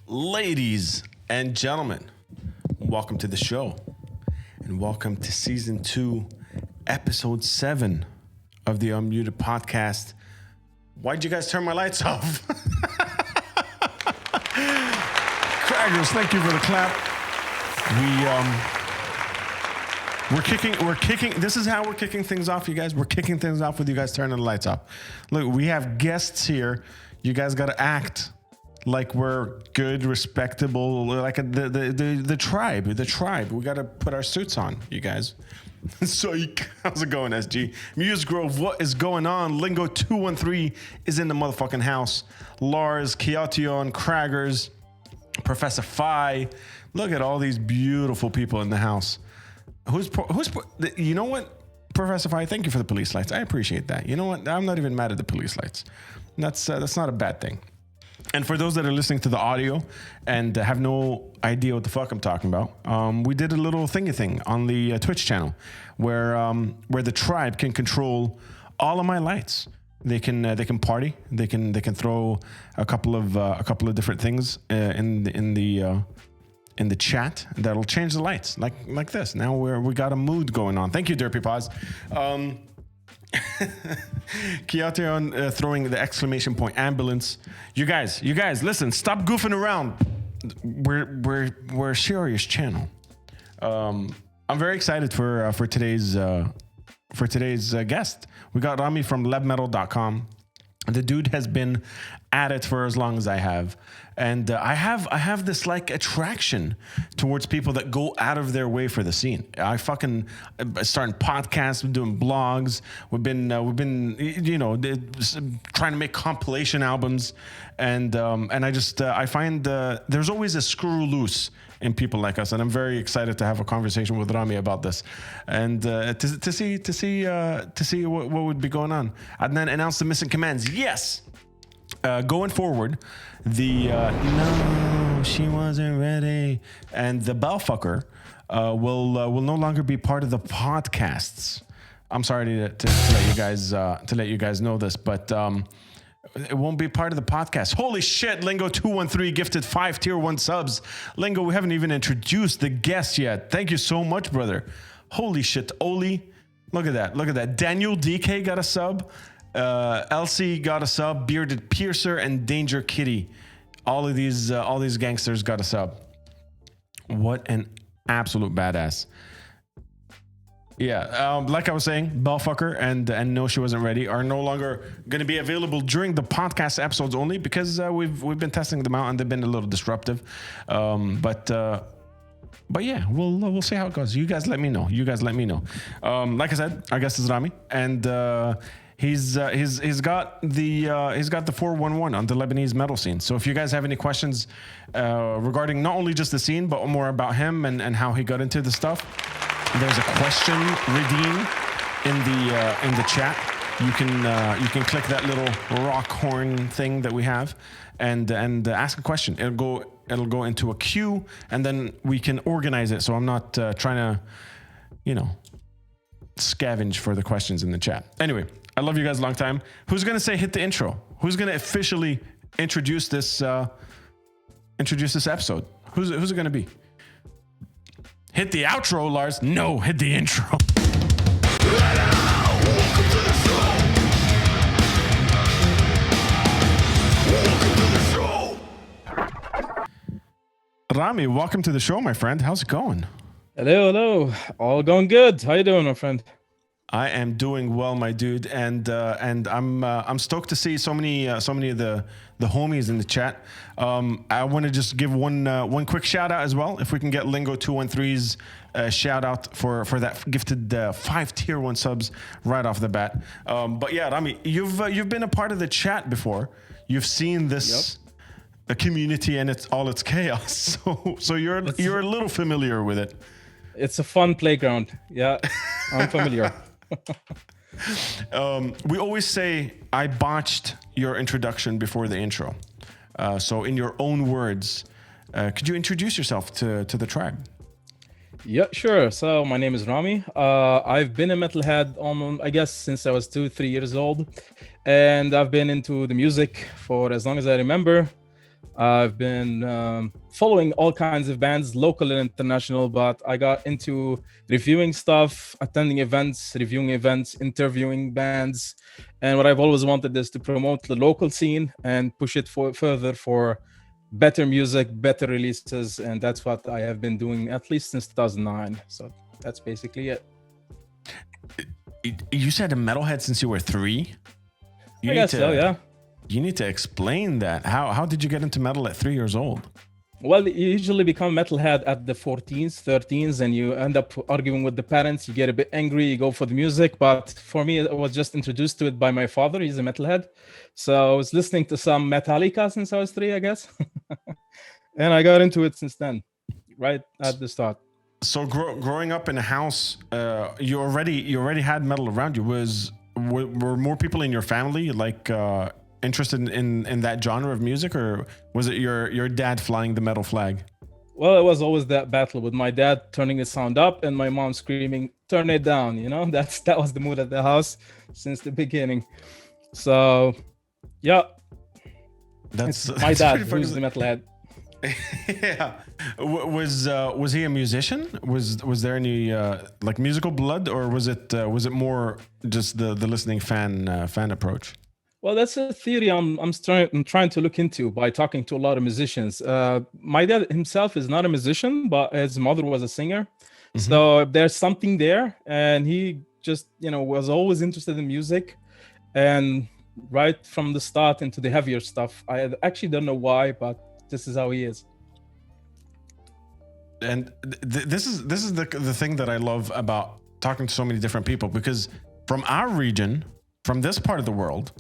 Ladies and gentlemen, welcome to the show and welcome to season 2, episode 7 of the Unmuted podcast. Why'd you guys turn my lights off? Craggers, thank you for the clap. We're kicking. This is how we're kicking things off, you guys. We're kicking things off with you guys turning the lights off. Look, we have guests here. You guys got to act like we're good, respectable, like the tribe. The tribe. We got to put our suits on, you guys. So, how's it going, SG? Muse Grove, what is going on? Lingo 213 is in the motherfucking house. Lars, Kiotion, Craggers, Professor Phi. Look at all these beautiful people in the house. Who's you know what, Professor Phi, thank you for the police lights. I appreciate that. You know what? I'm not even mad at the police lights. That's not a bad thing. And for those that are listening to the audio and have no idea what the fuck I'm talking about, we did a little thingy thing on the Twitch channel where the tribe can control all of my lights. They can party. They can throw a couple of different things in the chat that'll change the lights like this. Now we got a mood going on. Thank you, Derpy Paws. Kiotion throwing the exclamation point ambulance. You guys, listen, stop goofing around. We're a serious channel. I'm very excited for today's guest. We got Rami from lebmetal.com. The dude has been at it for as long as I have. And I have this like attraction towards people that go out of their way for the scene. I fucking starting podcasts, doing blogs. We've been trying to make compilation albums, and I find there's always a screw loose in people like us, and I'm very excited to have a conversation with Rami about this, and to see what would be going on. Adnan announced the missing commands. Yes. Going forward, the no, she wasn't ready, and the bellfucker will no longer be part of the podcasts. I'm sorry to let you guys know this, but it won't be part of the podcast. Holy shit! Lingo 213 gifted 5 tier 1 subs. Lingo, we haven't even introduced the guest yet. Thank you so much, brother. Holy shit, Oli, look at that. Daniel DK got a sub. Elsie got a sub, Bearded Piercer, and Danger Kitty. All these gangsters got a sub. What an absolute badass. Yeah, like I was saying, Bellfucker and No, She Wasn't Ready are no longer going to be available during the podcast episodes only because we've been testing them out and they've been a little disruptive. But yeah, we'll see how it goes. You guys let me know. Like I said, our guest is Rami, and He's got the 411 on the Lebanese metal scene. So if you guys have any questions regarding not only just the scene but more about him and how he got into the stuff, there's a question redeem in the chat. You can click that little rock horn thing that we have and ask a question. It'll go into a queue and then we can organize it. So I'm not trying to scavenge for the questions in the chat. Anyway, I love you guys a long time. Who's going to say hit the intro? Who's going to officially introduce this episode? Who's it going to be? Hit the outro, Lars. No, hit the intro. Rami, welcome to the show, my friend. How's it going? Hello. All going good. How you doing, my friend? I am doing well, my dude, and I'm stoked to see so many of the homies in the chat. I want to just give one quick shout out as well. If we can get Lingo 213's shout out for that gifted 5 tier 1 subs right off the bat. But yeah, Rami, you've been a part of the chat before. You've seen this community and all its chaos. So you're a little familiar with it. It's a fun playground. Yeah, I'm familiar. We always say I botched your introduction before the intro. So in your own words, could you introduce yourself to the tribe? Yeah, sure. So my name is Rami. I've been a metalhead I guess since I was 2-3 years old, and I've been into the music for as long as I remember. I've been following all kinds of bands, local and international, but I got into reviewing stuff, attending events, reviewing events, interviewing bands. And what I've always wanted is to promote the local scene and push it further for better music, better releases. And that's what I have been doing at least since 2009. So that's basically it. You said a metalhead since you were 3? I guess so, yeah. You need to explain that. How did you get into metal at 3 years old? Well, you usually become metalhead at the 14s, 13s, and you end up arguing with the parents. You get a bit angry, you go for the music. But for me, I was just introduced to it by my father. He's a metalhead. So I was listening to some Metallica since I was 3, I guess. And I got into it since then, right at the start. So growing up in a house, you already had metal around you. Were more people in your family like interested in that genre of music, or was it your dad flying the metal flag? Well, it was always that battle with my dad turning the sound up and my mom screaming, "Turn it down!" You know, that was the mood at the house since the beginning. So, yeah, that's my dad who's the metalhead. Yeah, was he a musician? Was there any like musical blood, or was it more just the listening fan approach? Well, that's a theory I'm trying to look into by talking to a lot of musicians. My dad himself is not a musician, but his mother was a singer. Mm-hmm. So there's something there, and he just was always interested in music, and right from the start into the heavier stuff. I actually don't know why, but this is how he is. And this is the thing that I love about talking to so many different people, because from our region, from this part of the world,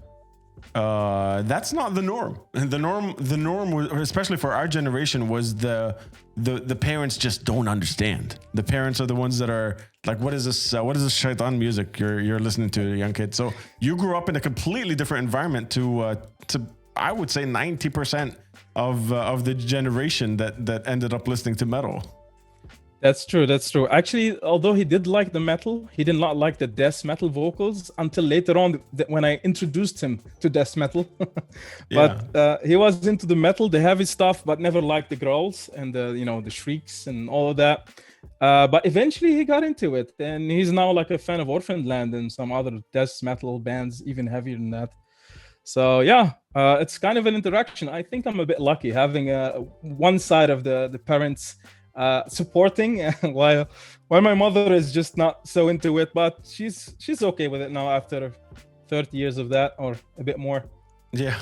that's not the norm. The norm, especially for our generation, was the parents just don't understand. The parents are the ones that are like, what is this? What is this shaitan music you're listening to, young kid? So you grew up in a completely different environment to I would say 90% of the generation that ended up listening to metal. That's true. Actually, although he did like the metal, he did not like the death metal vocals until later on when I introduced him to death metal. But he was into the metal, the heavy stuff, but never liked the growls and the shrieks and all of that. But eventually he got into it, and he's now like a fan of Orphaned Land and some other death metal bands, even heavier than that. So yeah, it's kind of an interaction. I think I'm a bit lucky having one side of the parents supporting while my mother is just not so into it, but she's okay with it now after 30 years of that, or a bit more. Yeah.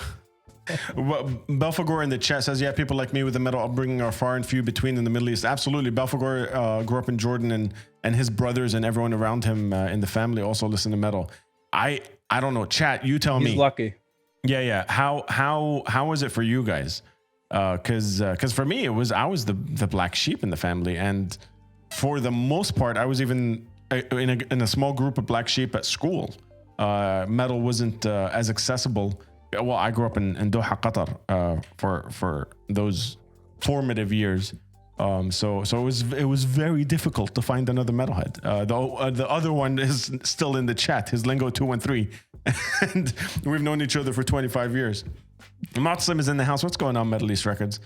Well, Belfagor in the chat says, yeah, people like me with the metal upbringing are far and few between in the Middle East. Absolutely. Belfagor grew up in Jordan, and his brothers and everyone around him in the family also listen to metal. I don't know. Chat, you tell me. He's lucky. Yeah. How was it for you guys? Because for me, I was the black sheep in the family, and for the most part, I was even in a small group of black sheep at school. Metal wasn't as accessible. Well, I grew up in Doha, Qatar, for those formative years. So it was very difficult to find another metalhead. The other one is still in the chat. His Lingo 213, and we've known each other for 25 years. Matsum is in the house. What's going on, Middle East Records?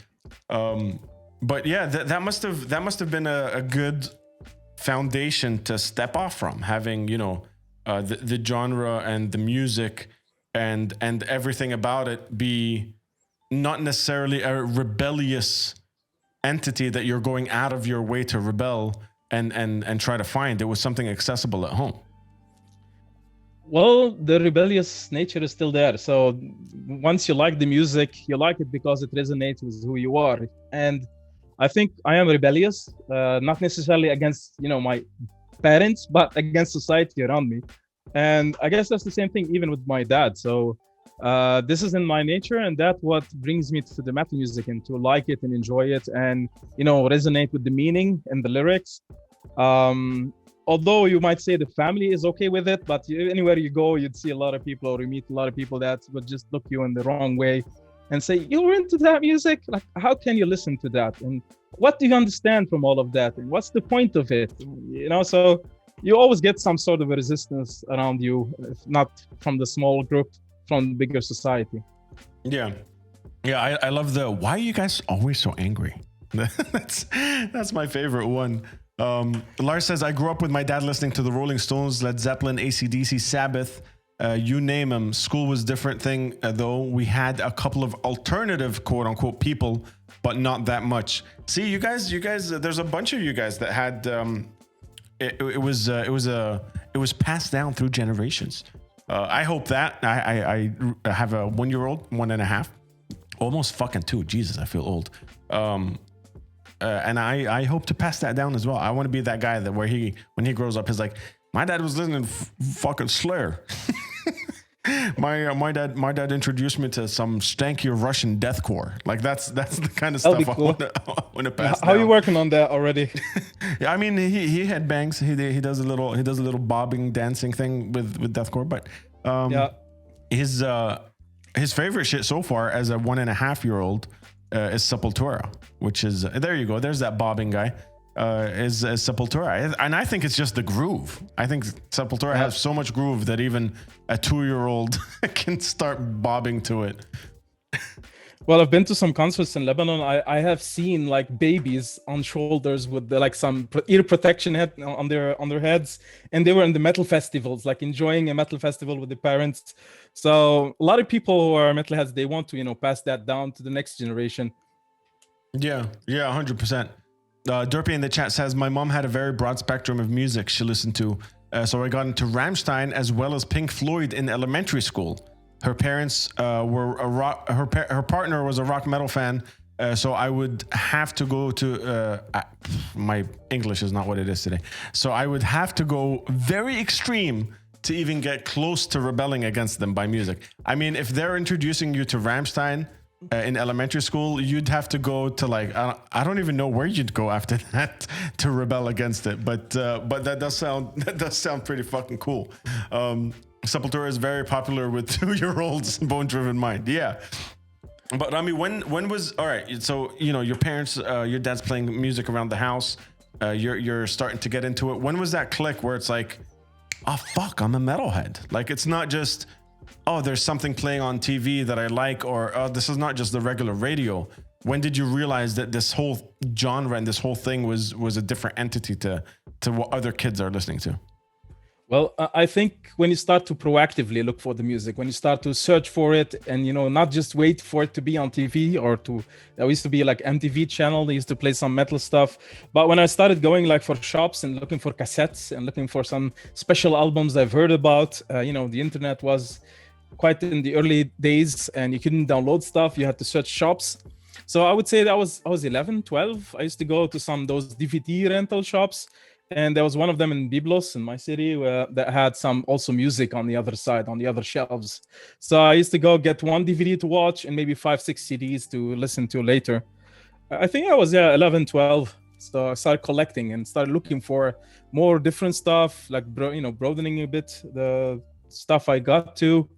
But yeah, that must have been a good foundation to step off from, having the genre and the music and everything about it be not necessarily a rebellious entity that you're going out of your way to rebel and try to find. It was something accessible at home. Well, the rebellious nature is still there. So once you like the music, you like it because it resonates with who you are. And I think I am rebellious, not necessarily against, my parents, but against society around me. And I guess that's the same thing even with my dad. So this is in my nature, and that's what brings me to the metal music and to like it and enjoy it and, resonate with the meaning and the lyrics. Although you might say the family is okay with it, but anywhere you go, you'd see a lot of people, or you meet a lot of people that would just look you in the wrong way and say, you're into that music? Like, how can you listen to that? And what do you understand from all of that? And what's the point of it? So you always get some sort of a resistance around you, if not from the small group, from the bigger society. Yeah. Yeah, I love why are you guys always so angry? That's my favorite one. Lars says, I grew up with my dad listening to the Rolling Stones, Led Zeppelin, AC/DC, Sabbath, you name them. School was different thing, though. We had a couple of alternative quote unquote people, but not that much. See, you guys, there's a bunch of you guys that had, it was passed down through generations. I hope that I have a 1-year-old, 1.5, almost fucking 2. Jesus, I feel old. And I hope to pass that down as well. I want to be that guy that when he grows up, he's like, my dad was listening to fucking Slayer. my dad introduced me to some stanky Russian deathcore. Like that's the kind of stuff cool. I want to pass How down. are you working on that already? Yeah, I mean he had bangs. He does a little bobbing dancing thing with deathcore, but his favorite shit so far as a 1.5-year-old is Sepultura, which is there you go. There's that bobbing guy. Is Sepultura, and I think it's just the groove. I think Sepultura has so much groove that even a 2-year-old can start bobbing to it. Well, I've been to some concerts in Lebanon. I have seen like babies on shoulders with like some ear protection head on their heads, and they were in the metal festivals, like enjoying a metal festival with the parents. So a lot of people who are metalheads, they want to pass that down to the next generation. Yeah, 100%. Derpy in the chat says, my mom had a very broad spectrum of music she listened to. So I got into Rammstein as well as Pink Floyd in elementary school. Her parents were her partner was a rock metal fan. So I would have to go to, my English is not what it is today. So I would have to go very extreme to even get close to rebelling against them by music. I mean, if they're introducing you to Rammstein, in elementary school, you'd have to go to like I don't even know where you'd go after that to rebel against it. But that does sound pretty fucking cool. Sepultura is very popular with 2-year-olds, Bone Driven Mind. Yeah. But Rami, when was all right? So your parents, your dad's playing music around the house. You're starting to get into it. When was that click where it's like, oh fuck, I'm a metalhead? Like it's not just, oh, there's something playing on TV that I like, or oh, this is not just the regular radio. When did you realize that this whole genre and this whole thing was a different entity to what other kids are listening to? Well, I think when you start to proactively look for the music, when you start to search for it and, not just wait for it to be on TV or there used to be like MTV channel, they used to play some metal stuff. But when I started going like for shops and looking for cassettes and looking for some special albums I've heard about, the internet was quite in the early days and you couldn't download stuff. You had to search shops. So I would say that I was 11, 12. I used to go to those DVD rental shops. And there was one of them in Byblos in my city that had some also music on the other side, on the other shelves. So I used to go get one DVD to watch and maybe 5-6 CDs to listen to later. I think I was 11, 12. So I started collecting and started looking for more different stuff, like broadening a bit the stuff I got to.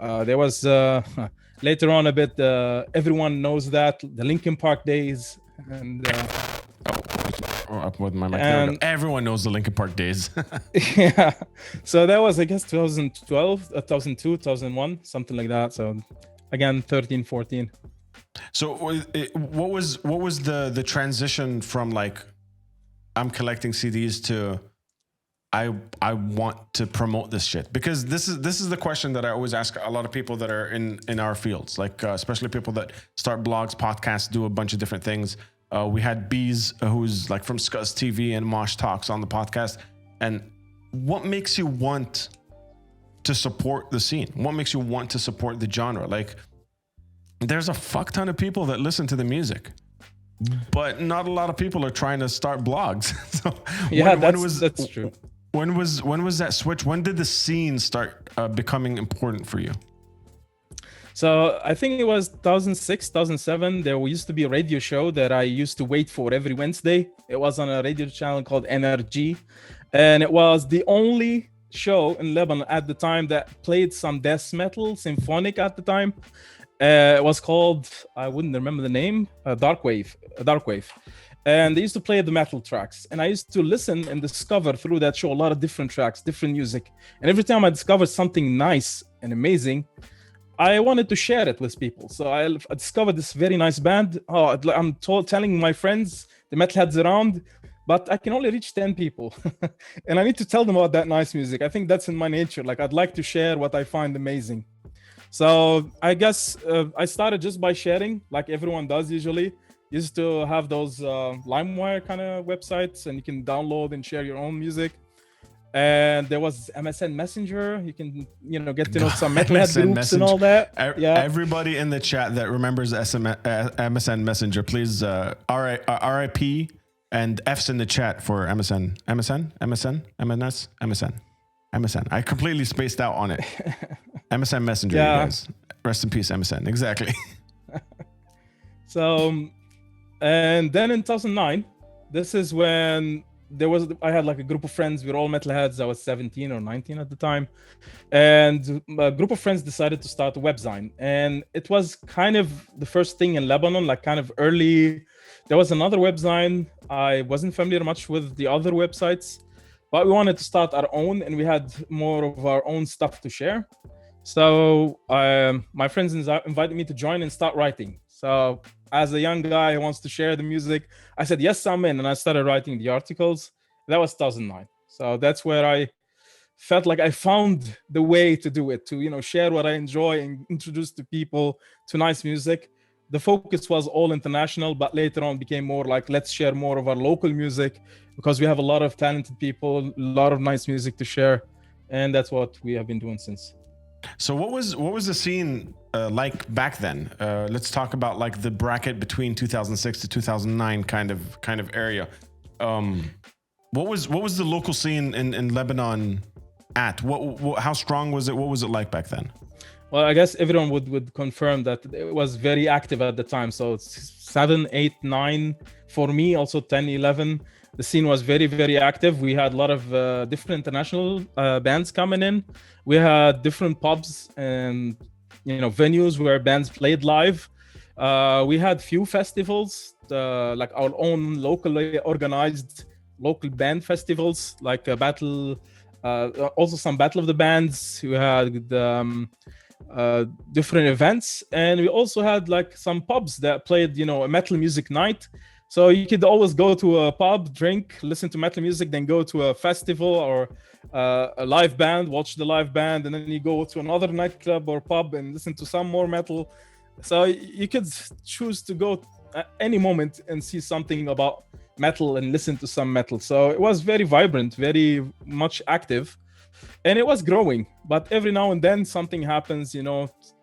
There was later on a bit. Everyone knows that the Linkin Park days and. Up with my mic. Everyone knows the Linkin Park days. Yeah. So that was, I guess, 2012, 2002, 2001, something like that. So again, 13, 14. So what was the transition from like, I'm collecting CDs to I want to promote this shit? Because this is the question that I always ask a lot of people that are in our fields, like especially people that start blogs, podcasts, do a bunch of different things. We had Bees, who's like from Scuzz TV and Mosh Talks on the podcast. And what makes you want to support the scene? What makes you want to support the genre? Like, there's a fuck ton of people that listen to the music, but not a lot of people are trying to start blogs. So yeah, that's true. When was that switch? When did the scene start becoming important for you? So I think it was 2006, 2007. There used to be a radio show that I used to wait for every Wednesday. It was on a radio channel called NRG. And it was the only show in Lebanon at the time that played some death metal, symphonic at the time. It was called, I wouldn't remember the name, Darkwave. And they used to play the metal tracks. And I used to listen and discover through that show a lot of different tracks, different music. And every time I discovered something nice and amazing, I wanted to share it with people. So I discovered this very nice band. Oh, I'm telling my friends, the metalheads around, but I can only reach 10 people. And I need to tell them about that nice music. I think that's in my nature. Like, I'd like to share what I find amazing. So I guess I started just by sharing, like everyone does usually. Used to have those LimeWire kind of websites, and you can download and share your own music. And there was MSN Messenger. You can, get to know some metalhead groups Messenger. And all that. Everybody in the chat that remembers MSN Messenger, please RIP and F's in the chat for MSN. MSN. I completely spaced out on it. MSN Messenger, you guys. Rest in peace, MSN. Exactly. So, and then in 2009, this is when I had like a group of friends. We were all metalheads. I was 17 or 19 at the time. And a group of friends decided to start a webzine. And it was kind of the first thing in Lebanon, like kind of early. There was another webzine. I wasn't familiar much with the other websites, but we wanted to start our own, and we had more of our own stuff to share. So my friends invited me to join and start writing. So as a young guy who wants to share the music, I said, yes, I'm in. And I started writing the articles. That was 2009. So that's where I felt like I found the way to do it, to, share what I enjoy and introduce to people to nice music. The focus was all international, but later on became more like, let's share more of our local music, because we have a lot of talented people, a lot of nice music to share. And that's what we have been doing since. So what was the scene like back then? Let's talk about like the bracket between 2006 to 2009 kind of area. What was the local scene in Lebanon at? How strong was it? What was it like back then? Well, I guess everyone would confirm that it was very active at the time. So it's 7, 8, 9, for me also 10, 11. The scene was very, very active. We had a lot of different international bands coming in. We had different pubs and venues where bands played live. We had few festivals, like our own locally organized local band festivals, like a battle, also some Battle of the Bands. We had different events, and we also had like some pubs that played, a metal music night. So you could always go to a pub, drink, listen to metal music, then go to a festival or a live band, watch the live band, and then you go to another nightclub or pub and listen to some more metal. So you could choose to go at any moment and see something about metal and listen to some metal. So it was very vibrant, very much active, and it was growing. But every now and then something happens,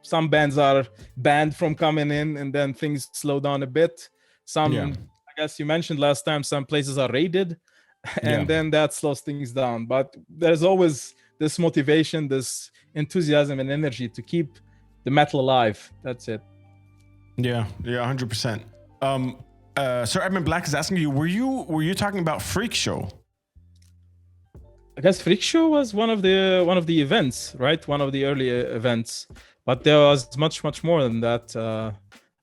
some bands are banned from coming in, and then things slow down a bit. I guess you mentioned last time, some places are raided, and then that slows things down. But there's always this motivation, this enthusiasm and energy to keep the metal alive. That's it. Yeah, 100%. Sir Edmund Black is asking you, were you talking about Freak Show? I guess Freak Show was one of the events, right? One of the early events, but there was much more than that.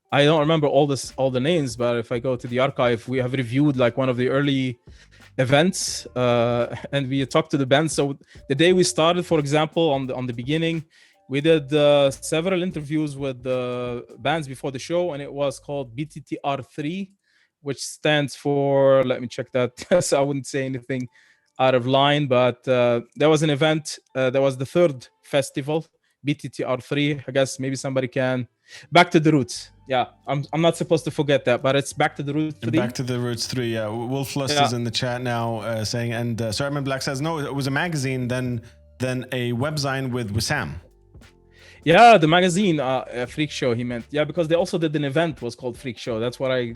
I don't remember all the names, but if I go to the archive, we have reviewed like one of the early events, and we talked to the band. So the day we started, for example, on the beginning, we did several interviews with the bands before the show, and it was called BTTR3, which stands for, let me check that, so I wouldn't say anything out of line, but there was an event, there was the third festival, BTTR3. I guess maybe somebody can, Back to the Roots. Yeah, I'm not supposed to forget that, but it's Back to the Roots 3. Back to the Roots 3, yeah. Wolf Lust is in the chat now saying, and Sir Edmund Black says, no, it was a magazine, then a webzine with Wissam. Yeah, the magazine, Freak Show, he meant. Yeah, because they also did an event, was called Freak Show. That's what I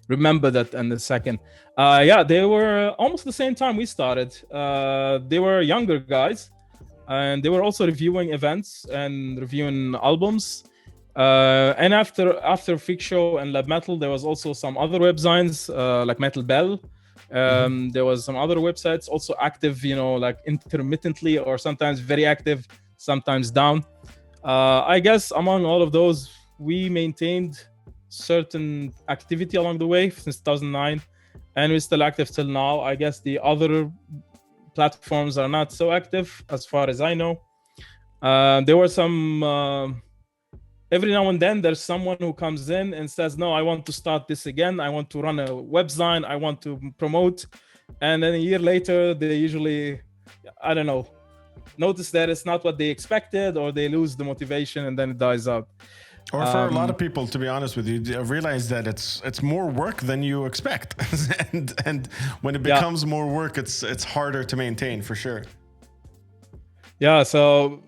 remember that in the second. They were almost the same time we started. They were younger guys, and they were also reviewing events and reviewing albums. And after Freak Show and Lab Metal, there was also some other webzines like Metal Bell. There was some other websites also active, like intermittently, or sometimes very active, sometimes down. I guess among all of those, we maintained certain activity along the way since 2009, and we're still active till now. I guess the other platforms are not so active as far as I know. There were some every now and then there's someone who comes in and says, no, I want to start this again, I want to run a website, I want to promote. And then a year later they usually, I don't know, notice that it's not what they expected, or they lose the motivation and then it dies out. Or for a lot of people, to be honest with you, realize that it's more work than you expect, and when it becomes more work, it's harder to maintain for sure. Yeah. So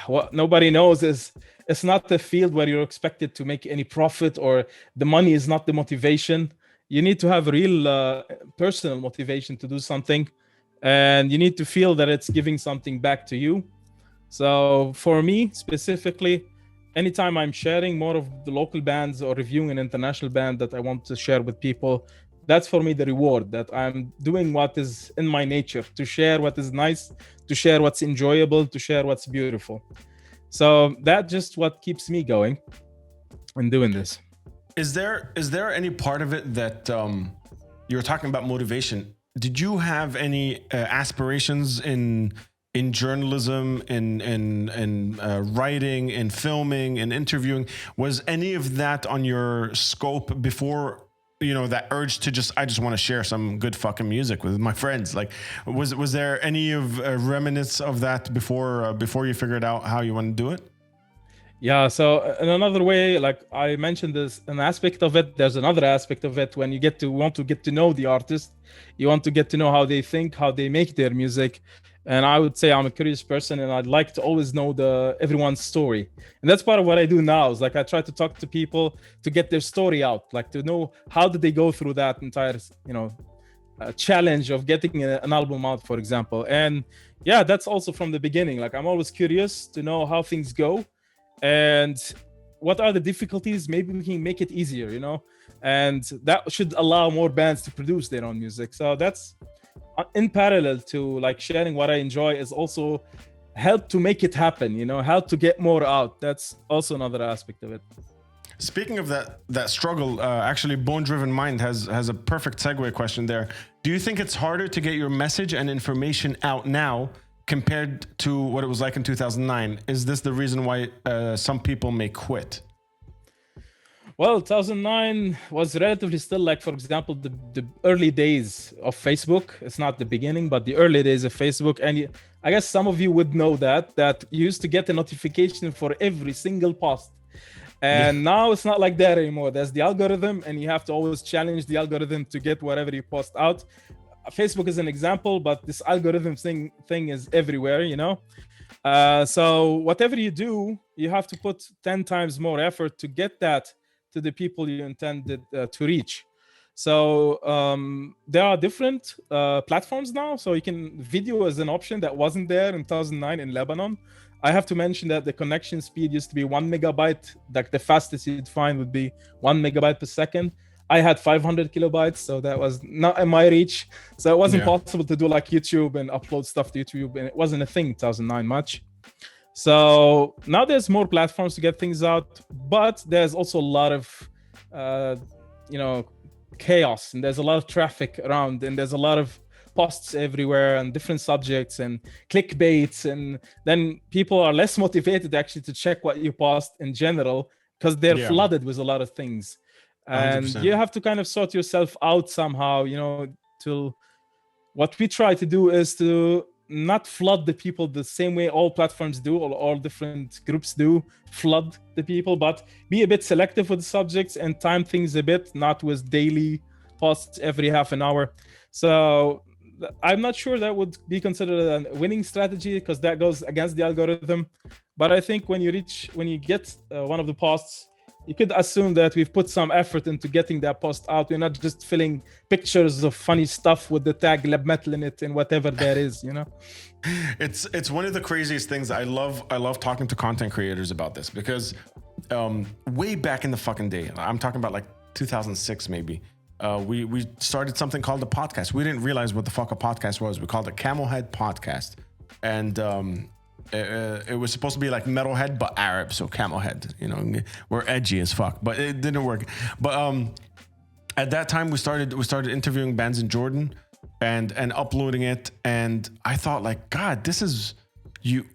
what nobody knows is it's not the field where you're expected to make any profit, or the money is not the motivation. You need to have real personal motivation to do something, and you need to feel that it's giving something back to you. So for me specifically, anytime I'm sharing more of the local bands or reviewing an international band that I want to share with people, that's for me the reward, that I'm doing what is in my nature, to share what is nice, to share what's enjoyable, to share what's beautiful. So that's just what keeps me going in doing this. Is there any part of it that you were talking about motivation? Did you have any aspirations in journalism, in writing, in filming, in interviewing? Was any of that on your scope before, you know, that urge to I just want to share some good fucking music with my friends? Like, was there any of remnants of that before you figured out how you want to do it? Yeah, so in another way, like I mentioned, this an aspect of it. There's another aspect of it when you want to get to know the artist. You want to get to know how they think, how they make their music. And I would say I'm a curious person, and I'd like to always know everyone's story. And that's part of what I do now. Is like I try to talk to people to get their story out, like to know how did they go through that entire, challenge of getting an album out, for example. And yeah, that's also from the beginning. Like I'm always curious to know how things go, and what are the difficulties. Maybe we can make it easier, and that should allow more bands to produce their own music. So that's in parallel to like sharing what I enjoy, is also help to make it happen, how to get more out. That's also another aspect of it. Speaking of that struggle, actually Bone Driven Mind has a perfect segue question there. Do you think it's harder to get your message and information out now compared to what it was like in 2009? Is this the reason why some people may quit? Well, 2009 was relatively still, like, for example, the early days of Facebook. It's not the beginning, but the early days of Facebook. And I guess some of you would know that you used to get a notification for every single post. And now it's not like that anymore. There's the algorithm, and you have to always challenge the algorithm to get whatever you post out. Facebook is an example, but this algorithm thing is everywhere, so whatever you do, you have to put 10 times more effort to get that to the people you intended to reach. So there are different platforms now. So you can, video as an option that wasn't there in 2009 in Lebanon. I have to mention that the connection speed used to be 1 megabyte. Like the fastest you'd find would be 1 megabyte per second. I had 500 kilobytes, so that was not in my reach. So it wasn't possible to do like YouTube and upload stuff to YouTube, and it wasn't a thing in 2009 much. So now there's more platforms to get things out, but there's also a lot of, chaos, and there's a lot of traffic around, and there's a lot of posts everywhere and different subjects and clickbaits, and then people are less motivated actually to check what you post in general because they're flooded with a lot of things. And 100%. You have to kind of sort yourself out somehow, to what we try to do is to not flood the people the same way all platforms do, or all different groups do, flood the people, but be a bit selective with the subjects and time things a bit, not with daily posts every half an hour. So I'm not sure that would be considered a winning strategy, because that goes against the algorithm. But I think when you get one of the posts, you could assume that we've put some effort into getting that post out. We're not just filling pictures of funny stuff with the tag Lab Metal in it and whatever that is, It's one of the craziest things. I love talking to content creators about this, because way back in the fucking day, I'm talking about like 2006 maybe, we started something called a podcast. We didn't realize what the fuck a podcast was. We called it Camelhead Podcast. And it was supposed to be like Metalhead, but Arab, so Camelhead. We're edgy as fuck, but it didn't work. But at that time, we started interviewing bands in Jordan and uploading it. And I thought, like, God,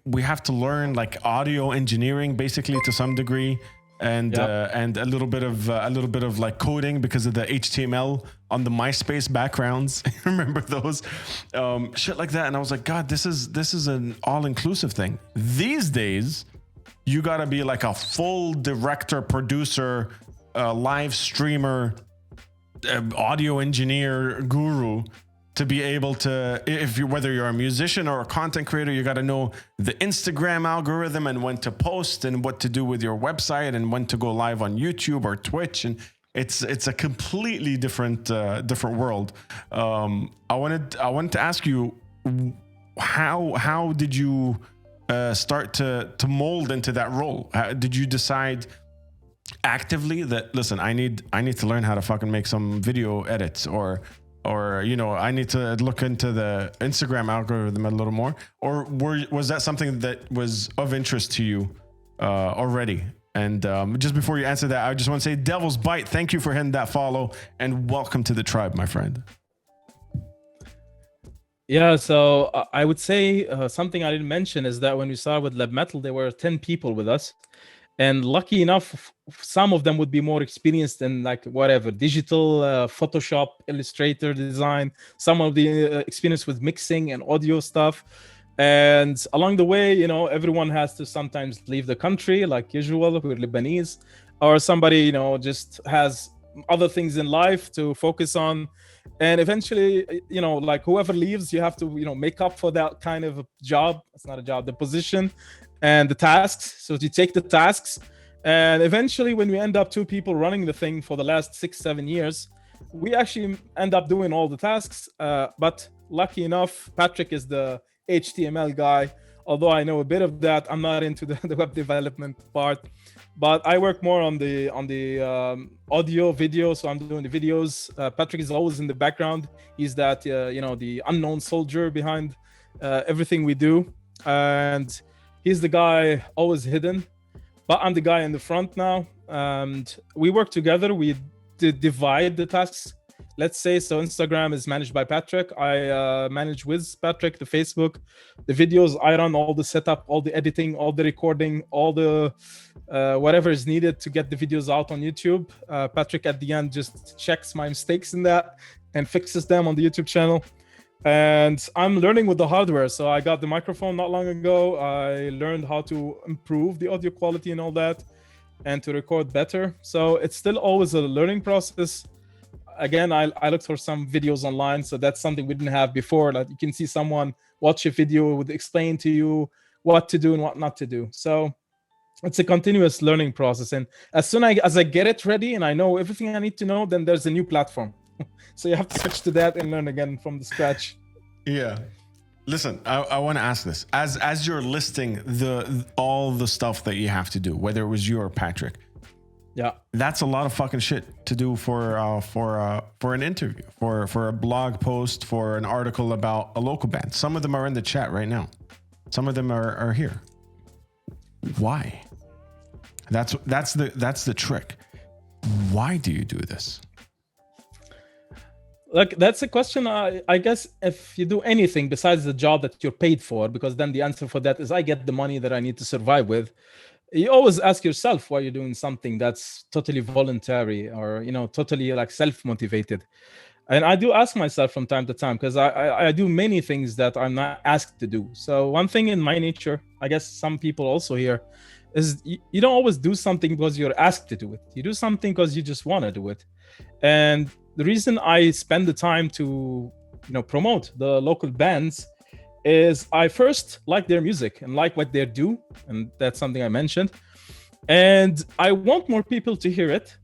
we have to learn like audio engineering basically to some degree, and a little bit of like coding because of the HTML on the MySpace backgrounds. Remember those shit like that? And I was like, God, this is an all-inclusive thing. These days, you gotta be like a full director, producer, live streamer, audio engineer guru to be able to, whether you're a musician or a content creator, you got to know the Instagram algorithm and when to post and what to do with your website and when to go live on YouTube or Twitch. And it's a completely different world. I wanted to ask you, how did you start to mold into that role? How, did you decide actively that, listen, I need to learn how to fucking make some video edits, or I need to look into the Instagram algorithm a little more? Or was that something that was of interest to you already? And just before you answer that, I just want to say, Devil's Bite, thank you for hitting that follow, and welcome to the tribe, my friend. Yeah, so I would say something I didn't mention is that when we started with Lab Metal, there were 10 people with us. And lucky enough, some of them would be more experienced in like whatever, digital, Photoshop, Illustrator design, some of the experience with mixing and audio stuff. And along the way, everyone has to sometimes leave the country, like usual, we're Lebanese, or somebody, just has other things in life to focus on. And eventually, like whoever leaves, you have to, make up for that kind of a job. It's not a job, the position and the tasks. So you take the tasks, and eventually when we end up 2 people running the thing for the last 6-7 years, we actually end up doing all the tasks. But lucky enough, Patrick is the HTML guy. Although I know a bit of that, I'm not into the web development part. But I work more on the audio, video. So I'm doing the videos. Patrick is always in the background. He's that the unknown soldier behind everything we do, and he's the guy always hidden. But I'm the guy in the front now, and we work together. We divide the tasks, let's say. So Instagram is managed by Patrick. I manage with Patrick the Facebook, the videos. I run all the setup, all the editing, all the recording, all the whatever is needed to get the videos out on YouTube. Patrick at the end just checks my mistakes in that and fixes them on the YouTube channel. And I'm learning with the hardware. So I got the microphone not long ago. I learned how to improve the audio quality and all that, and to record better. So it's still always a learning process. Again, I looked for some videos online. So that's something we didn't have before. Like you can see someone watch a video, would explain to you what to do and what not to do. So it's a continuous learning process. And as soon as I get it ready and I know everything I need to know, then there's a new platform. So you have to switch to that and learn again from the scratch. Yeah. Listen, I want to ask this. As you're listing all the stuff that you have to do, whether it was you or Patrick, yeah, that's a lot of fucking shit to do for an interview, for a blog post, for an article about a local band. Some of them are in the chat right now. Some of them are here. Why? That's the trick. Why do you do this? Look, that's a question. I guess if you do anything besides the job that you're paid for, because then the answer for that is I get the money that I need to survive with. You always ask yourself why you're doing something that's totally voluntary or totally like self-motivated. And I do ask myself from time to time, because I do many things that I'm not asked to do. So one thing in my nature, I guess some people also here, is you don't always do something because you're asked to do it. You do something because you just want to do it. And the reason I spend the time to promote the local bands is I first like their music and like what they do, and that's something I mentioned, and I want more people to hear it,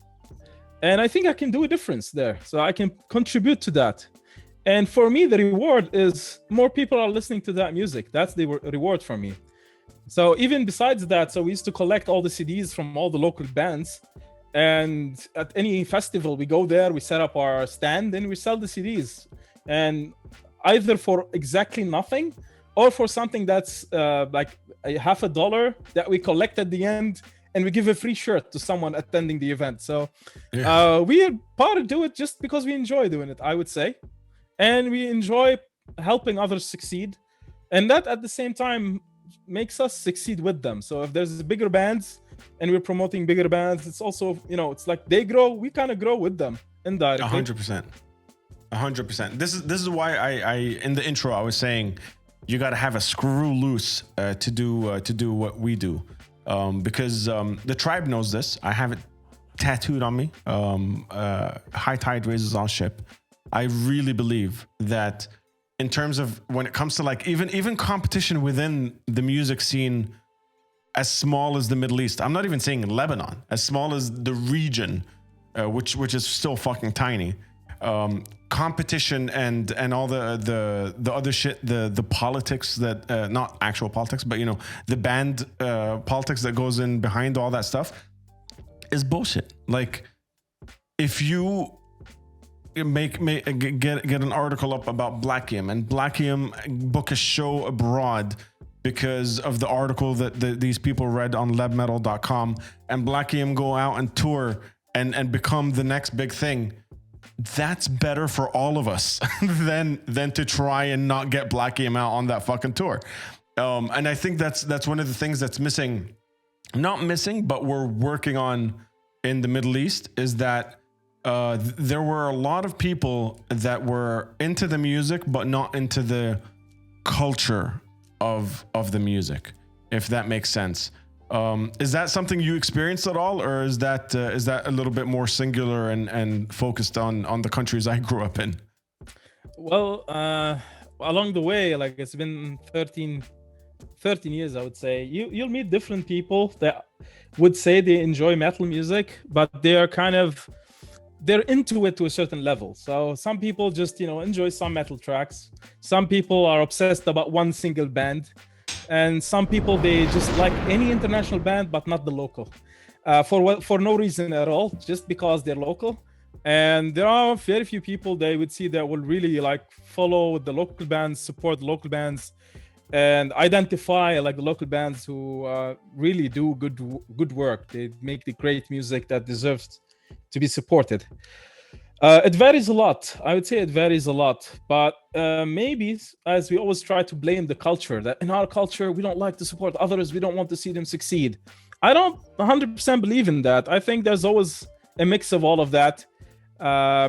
and I think I can do a difference there, so I can contribute to that. And for me, the reward is more people are listening to that music. That's the reward for me. So even besides that, so we used to collect all the CDs from all the local bands, and at any festival we go there, we set up our stand and we sell the CDs, and either for exactly nothing or for something that's like $50 that we collect at the end, and we give a free shirt to someone attending the event. So we are part of do it just because we enjoy doing it, I would say, and we enjoy helping others succeed. And that at the same time makes us succeed with them. So if there's bigger bands and we're promoting bigger bands, it's also, it's like they grow, we kind of grow with them indirectly. 100%. 100%. This is why I in the intro I was saying you got to have a screw loose to do what we do, because the tribe knows this. I have it tattooed on me. High tide raises all ship. I really believe that in terms of when it comes to like even competition within the music scene, as small as the Middle East. I'm not even saying Lebanon, as small as the region, which is still fucking tiny. Competition and all the other shit, the politics that not actual politics, but the band politics that goes in behind all that stuff is bullshit. Like if you get an article up about Blackium and Blackium book a show abroad because of the article that these people read on lebmetal.com, and Blackium go out and tour and become the next big thing, that's better for all of us than to try and not get Blackium out on that fucking tour. And I think that's one of the things that's missing, not missing, but we're working on in the Middle East, is that there were a lot of people that were into the music but not into the culture of the music, if that makes sense. Is that something you experienced at all, or is that a little bit more singular and focused on the countries I grew up in? Well, along the way, like it's been 13 years, I would say, you'll meet different people that would say they enjoy metal music, but they're into it to a certain level. So some people just, enjoy some metal tracks. Some people are obsessed about one single band. And some people, they just like any international band, but not the local, for no reason at all, just because they're local. And there are very few people they would see that will really like follow the local bands, support the local bands, and identify like the local bands who really do good work. They make the great music that deserves to be supported. It varies a lot. I would say it varies a lot, but maybe, as we always try to blame the culture, that in our culture we don't like to support others, we don't want to see them succeed. I don't 100% believe in that. I think there's always a mix of all of that.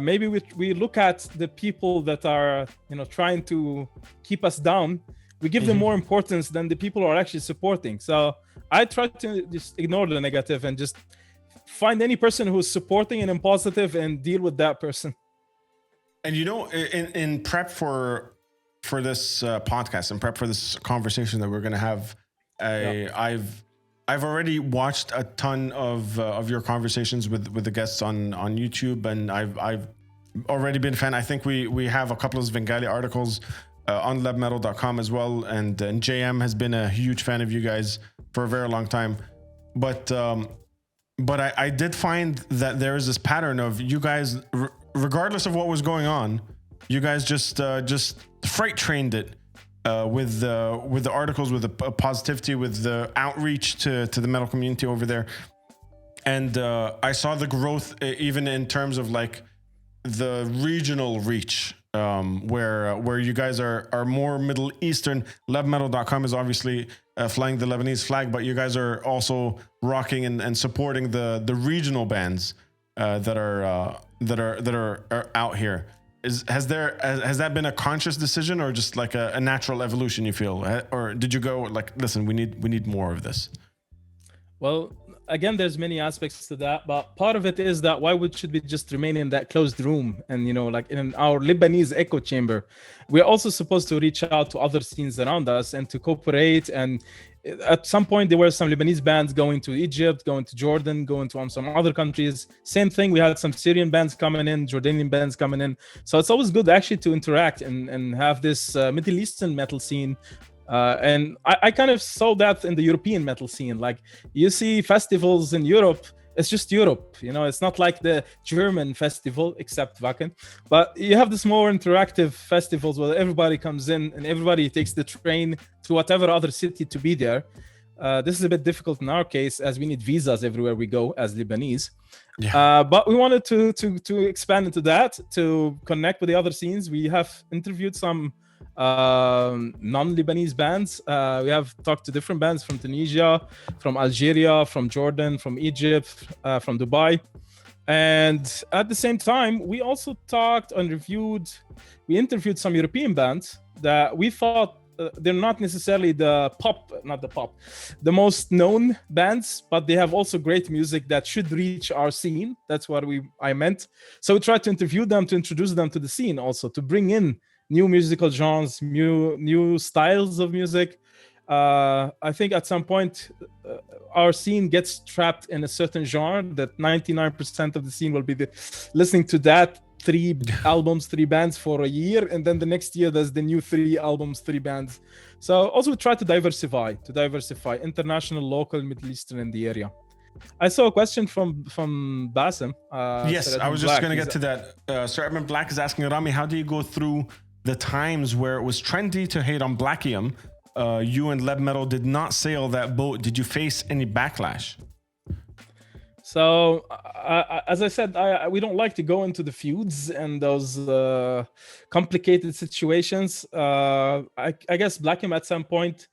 Maybe we look at the people that are trying to keep us down. We give them more importance than the people who are actually supporting. So I try to just ignore the negative and just find any person who's supporting and positive and deal with that person. And in prep for this podcast, and prep for this conversation that we're going to have, I've already watched a ton of your conversations with the guests on YouTube, and I've already been a fan. I think we have a couple of Svengali articles on lebmetal.com as well, and JM has been a huge fan of you guys for a very long time. But I did find that there is this pattern of you guys, regardless of what was going on, you guys just freight trained it with the articles, with the positivity, with the outreach to the metal community over there. And I saw the growth even in terms of like the regional reach, where you guys are more Middle Eastern. Lebmetal.com is obviously flying the Lebanese flag, but you guys are also rocking and supporting the regional bands that are out here. Has that been a conscious decision, or just like a natural evolution, you feel, or did you go like, listen, we need more of this? Well, again, there's many aspects to that, but part of it is that why should we just remain in that closed room and like in our Lebanese echo chamber? We're also supposed to reach out to other scenes around us and to cooperate. And at some point there were some Lebanese bands going to Egypt, going to Jordan, going to some other countries. Same thing, we had some Syrian bands coming in, Jordanian bands coming in. So it's always good actually to interact and have this Middle Eastern metal scene. And I kind of saw that in the European metal scene. Like you see festivals in Europe, it's just Europe, it's not like the German festival, except Wacken. But you have this more interactive festivals where everybody comes in and everybody takes the train to whatever other city to be there. This is a bit difficult in our case, as we need visas everywhere we go as Lebanese. Yeah. But we wanted to expand into that, to connect with the other scenes. We have interviewed some non-Lebanese bands. We have talked to different bands from Tunisia, from Algeria, from Jordan, from Egypt, from Dubai. And at the same time, we also talked and we interviewed some European bands that we thought they're not necessarily the most known bands, but they have also great music that should reach our scene. That's what I meant. So we tried to interview them, to introduce them to the scene, also to bring in new musical genres, new styles of music. I think at some point our scene gets trapped in a certain genre that 99% of the scene will be listening to that 3 albums, 3 bands for a year, and then the next year there's the new 3 albums, 3 bands. So also we try to diversify international, local, Middle Eastern in the area. I saw a question from Bassem. Yes, I was just going to get to that. Sir Edmund Black is asking, Rami, how do you go through the times where it was trendy to hate on Blackium? You and Leb Metal did not sail that boat. Did you face any backlash? So, as I said, we don't like to go into the feuds and those complicated situations. I guess Blackium at some point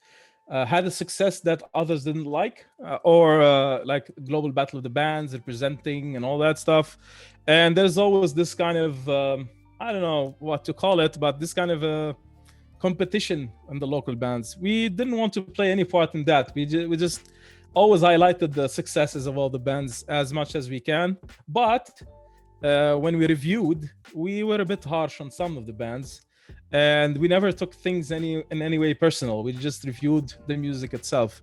had a success that others didn't like, or like Global Battle of the Bands, representing and all that stuff. And there's always this kind of, I don't know what to call it, but this kind of competition in the local bands. We didn't want to play any part in that. We just always highlighted the successes of all the bands as much as we can. But when we reviewed, we were a bit harsh on some of the bands, and we never took things in any way personal. We just reviewed the music itself.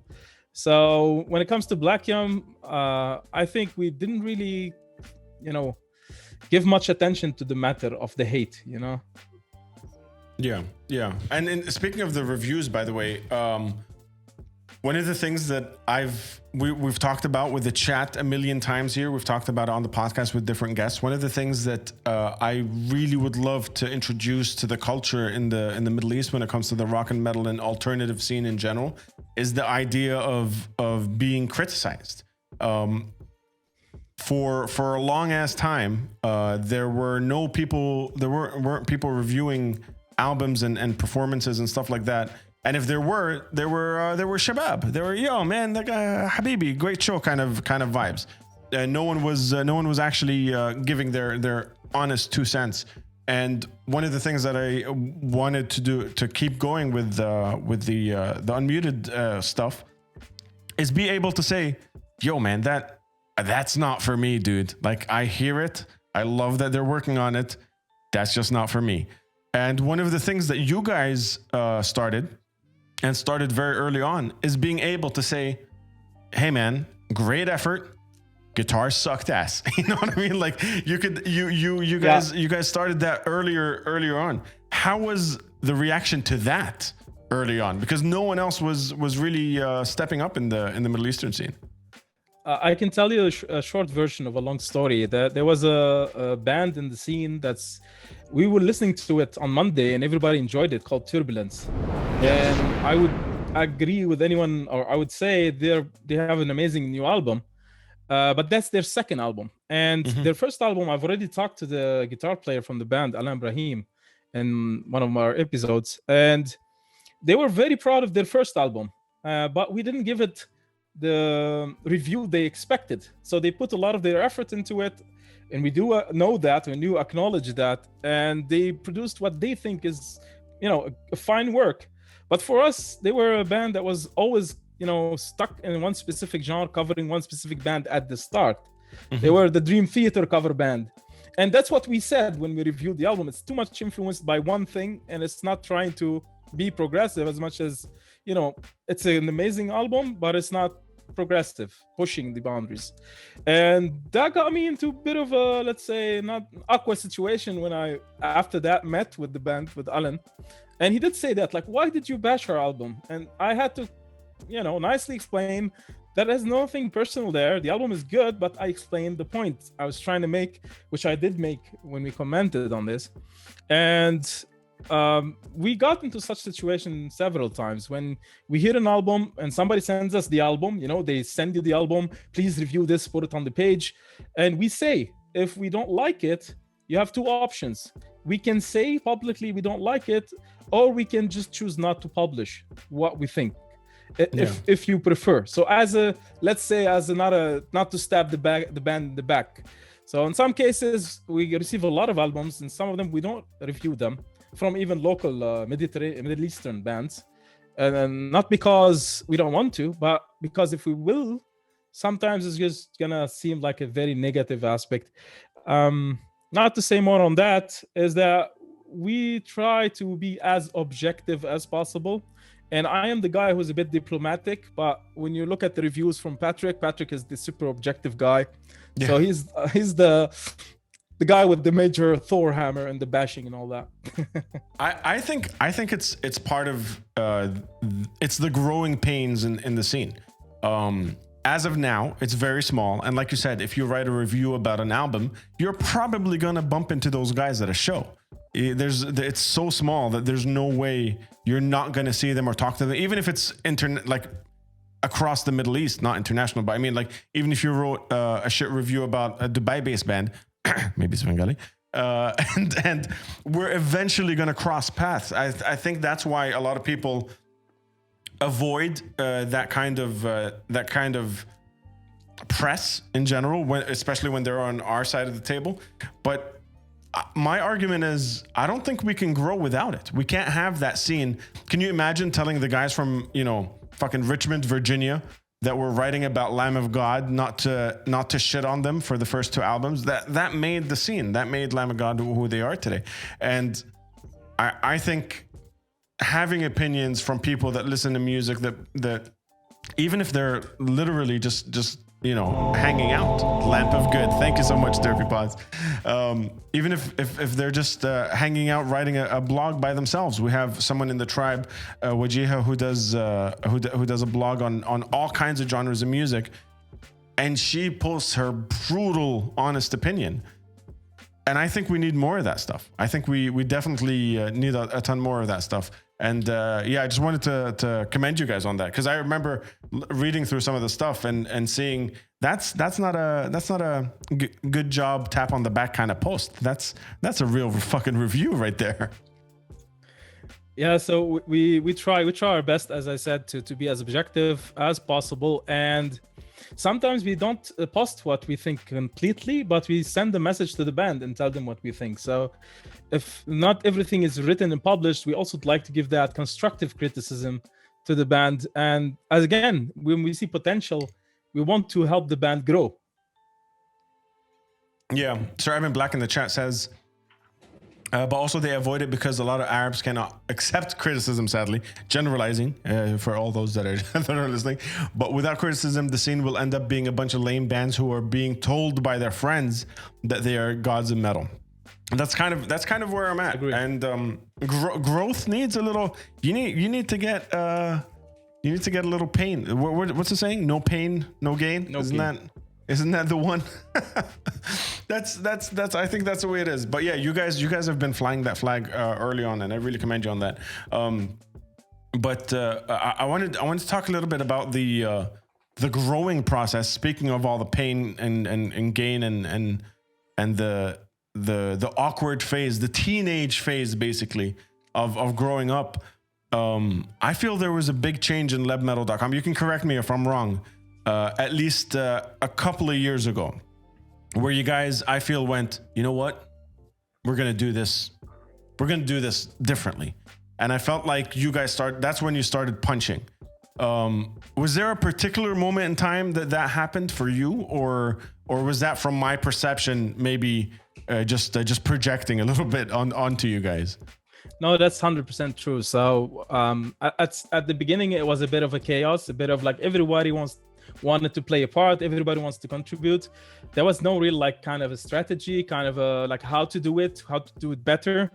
So when it comes to Blackium, I think we didn't really, give much attention to the matter of the hate, Yeah. And speaking of the reviews, by the way, one of the things that we've talked about with the chat a million times here, we've talked about it on the podcast with different guests. One of the things that I really would love to introduce to the culture in the Middle East when it comes to the rock and metal and alternative scene in general is the idea of being criticized. For a long ass time, there weren't people reviewing albums and performances and stuff like that. And if there were shabab. There were, yo man, that guy Habibi, great show kind of vibes. No one was actually giving their honest 2 cents. And one of the things that I wanted to do to keep going with the unmuted stuff is be able to say, yo man, that's not for me, dude. Like, I hear it, I love that they're working on it. That's just not for me. And one of the things that you guys started very early on is being able to say, hey man, great effort, guitar sucked ass. You know what I mean? Like, you guys started that earlier on. How was the reaction to that early on? Because no one else was really stepping up in the Middle Eastern scene. I can tell you a short version of a long story. There was a band in the scene we were listening to it on Monday and everybody enjoyed it, called Turbulence. And I would agree with anyone, or I would say they have an amazing new album, but that's their second album. And their first album, I've already talked to the guitar player from the band, Alain Brahim, in one of our episodes. And they were very proud of their first album, but we didn't give it the review they expected. So they put a lot of their effort into it, and we do know that, and do acknowledge that, and they produced what they think is, a fine work. But for us, they were a band that was always, stuck in one specific genre, covering one specific band at the start. They were the Dream Theater cover band. And that's what we said when we reviewed the album. It's too much influenced by one thing, and it's not trying to be progressive as much as, it's an amazing album, but it's not progressive, pushing the boundaries. And that got me into a bit of a, let's say, not awkward situation when I, after that, met with the band, with Alan. And he did say that, like, why did you bash our album? And I had to, nicely explain that there's nothing personal there. The album is good, but I explained the point I was trying to make, which I did make when we commented on this. And we got into such situation several times when we hear an album and somebody sends us the album, they send you the album, please review this, put it on the page. And we say, if we don't like it, you have 2 options. we can say publicly we don't like it, or we can just choose not to publish what we think, if you prefer. So let's say not to stab the band in the back. So in some cases we receive a lot of albums, and some of them we don't review them, from even local Middle Eastern bands, and not because we don't want to, but because if we will, sometimes it's just gonna seem like a very negative aspect. Not to say more on that, is that we try to be as objective as possible. And I am the guy who's a bit diplomatic, but when you look at the reviews from Patrick is the super objective guy. Yeah. So he's the guy with the major Thor hammer and the bashing and all that. I think it's part of it's the growing pains in the scene. As of now, it's very small, and like you said, if you write a review about an album, you're probably gonna bump into those guys at a show. It's so small that there's no way you're not gonna see them or talk to them, even if it's like across the Middle East, not international. But I mean, like, even if you wrote a shit review about a Dubai-based band, maybe it's Bengali, and we're eventually gonna cross paths. I think that's why a lot of people avoid that kind of press in general, especially when they're on our side of the table. But my argument is, I don't think we can grow without it. We can't have that scene. Can you imagine telling the guys from, fucking Richmond, Virginia, that we're writing about Lamb of God not to shit on them for the first two albums? That made the scene. That made Lamb of God who they are today. And I think having opinions from people that listen to music that even if they're literally just hanging out, Lamp of Good, thank you so much, Derpy Pods, even if they're just hanging out, writing a blog by themselves. We have someone in the tribe, Wajiha, who does a blog on all kinds of genres of music, and she posts her brutal, honest opinion. And I think we need more of that stuff. I think we definitely need a ton more of that stuff. And I just wanted to commend you guys on that, because I remember reading through some of the stuff and seeing that's not a good job, tap on the back kind of post. That's a real fucking review right there. Yeah, so we try our best, as I said, to be as objective as possible. And sometimes we don't post what we think completely, but we send a message to the band and tell them what we think. So if not everything is written and published, we also like to give that constructive criticism to the band. And as again, when we see potential, we want to help the band grow. Yeah, Sir Evan Black in the chat says, but also they avoid it because a lot of Arabs cannot accept criticism, sadly. Generalizing for all those that are listening. But without criticism, the scene will end up being a bunch of lame bands who are being told by their friends that they are gods of metal. And that's kind of where I'm at. Agreed. And growth needs a little. You need to get a little pain. What's the saying? No pain, no gain. No gain. Isn't that the one? That's I think that's the way it is. But yeah, you guys have been flying that flag early on, and I really commend you on that. But I wanted to talk a little bit about the growing process. Speaking of all the pain and gain and the awkward phase, the teenage phase, basically of growing up. I feel there was a big change in lebmetal.com. You can correct me if I'm wrong. At least a couple of years ago, where you guys, I feel, went, you know what? We're going to do this. We're going to do this differently. And I felt like you guys that's when you started punching. Was there a particular moment in time that happened for you? Or was that, from my perception, maybe just projecting a little bit onto you guys? No, that's 100% true. So at the beginning, it was a bit of a chaos, a bit of like everybody wanted to play a part, everybody wants to contribute. There was no real kind of a strategy, kind of a how to do it better.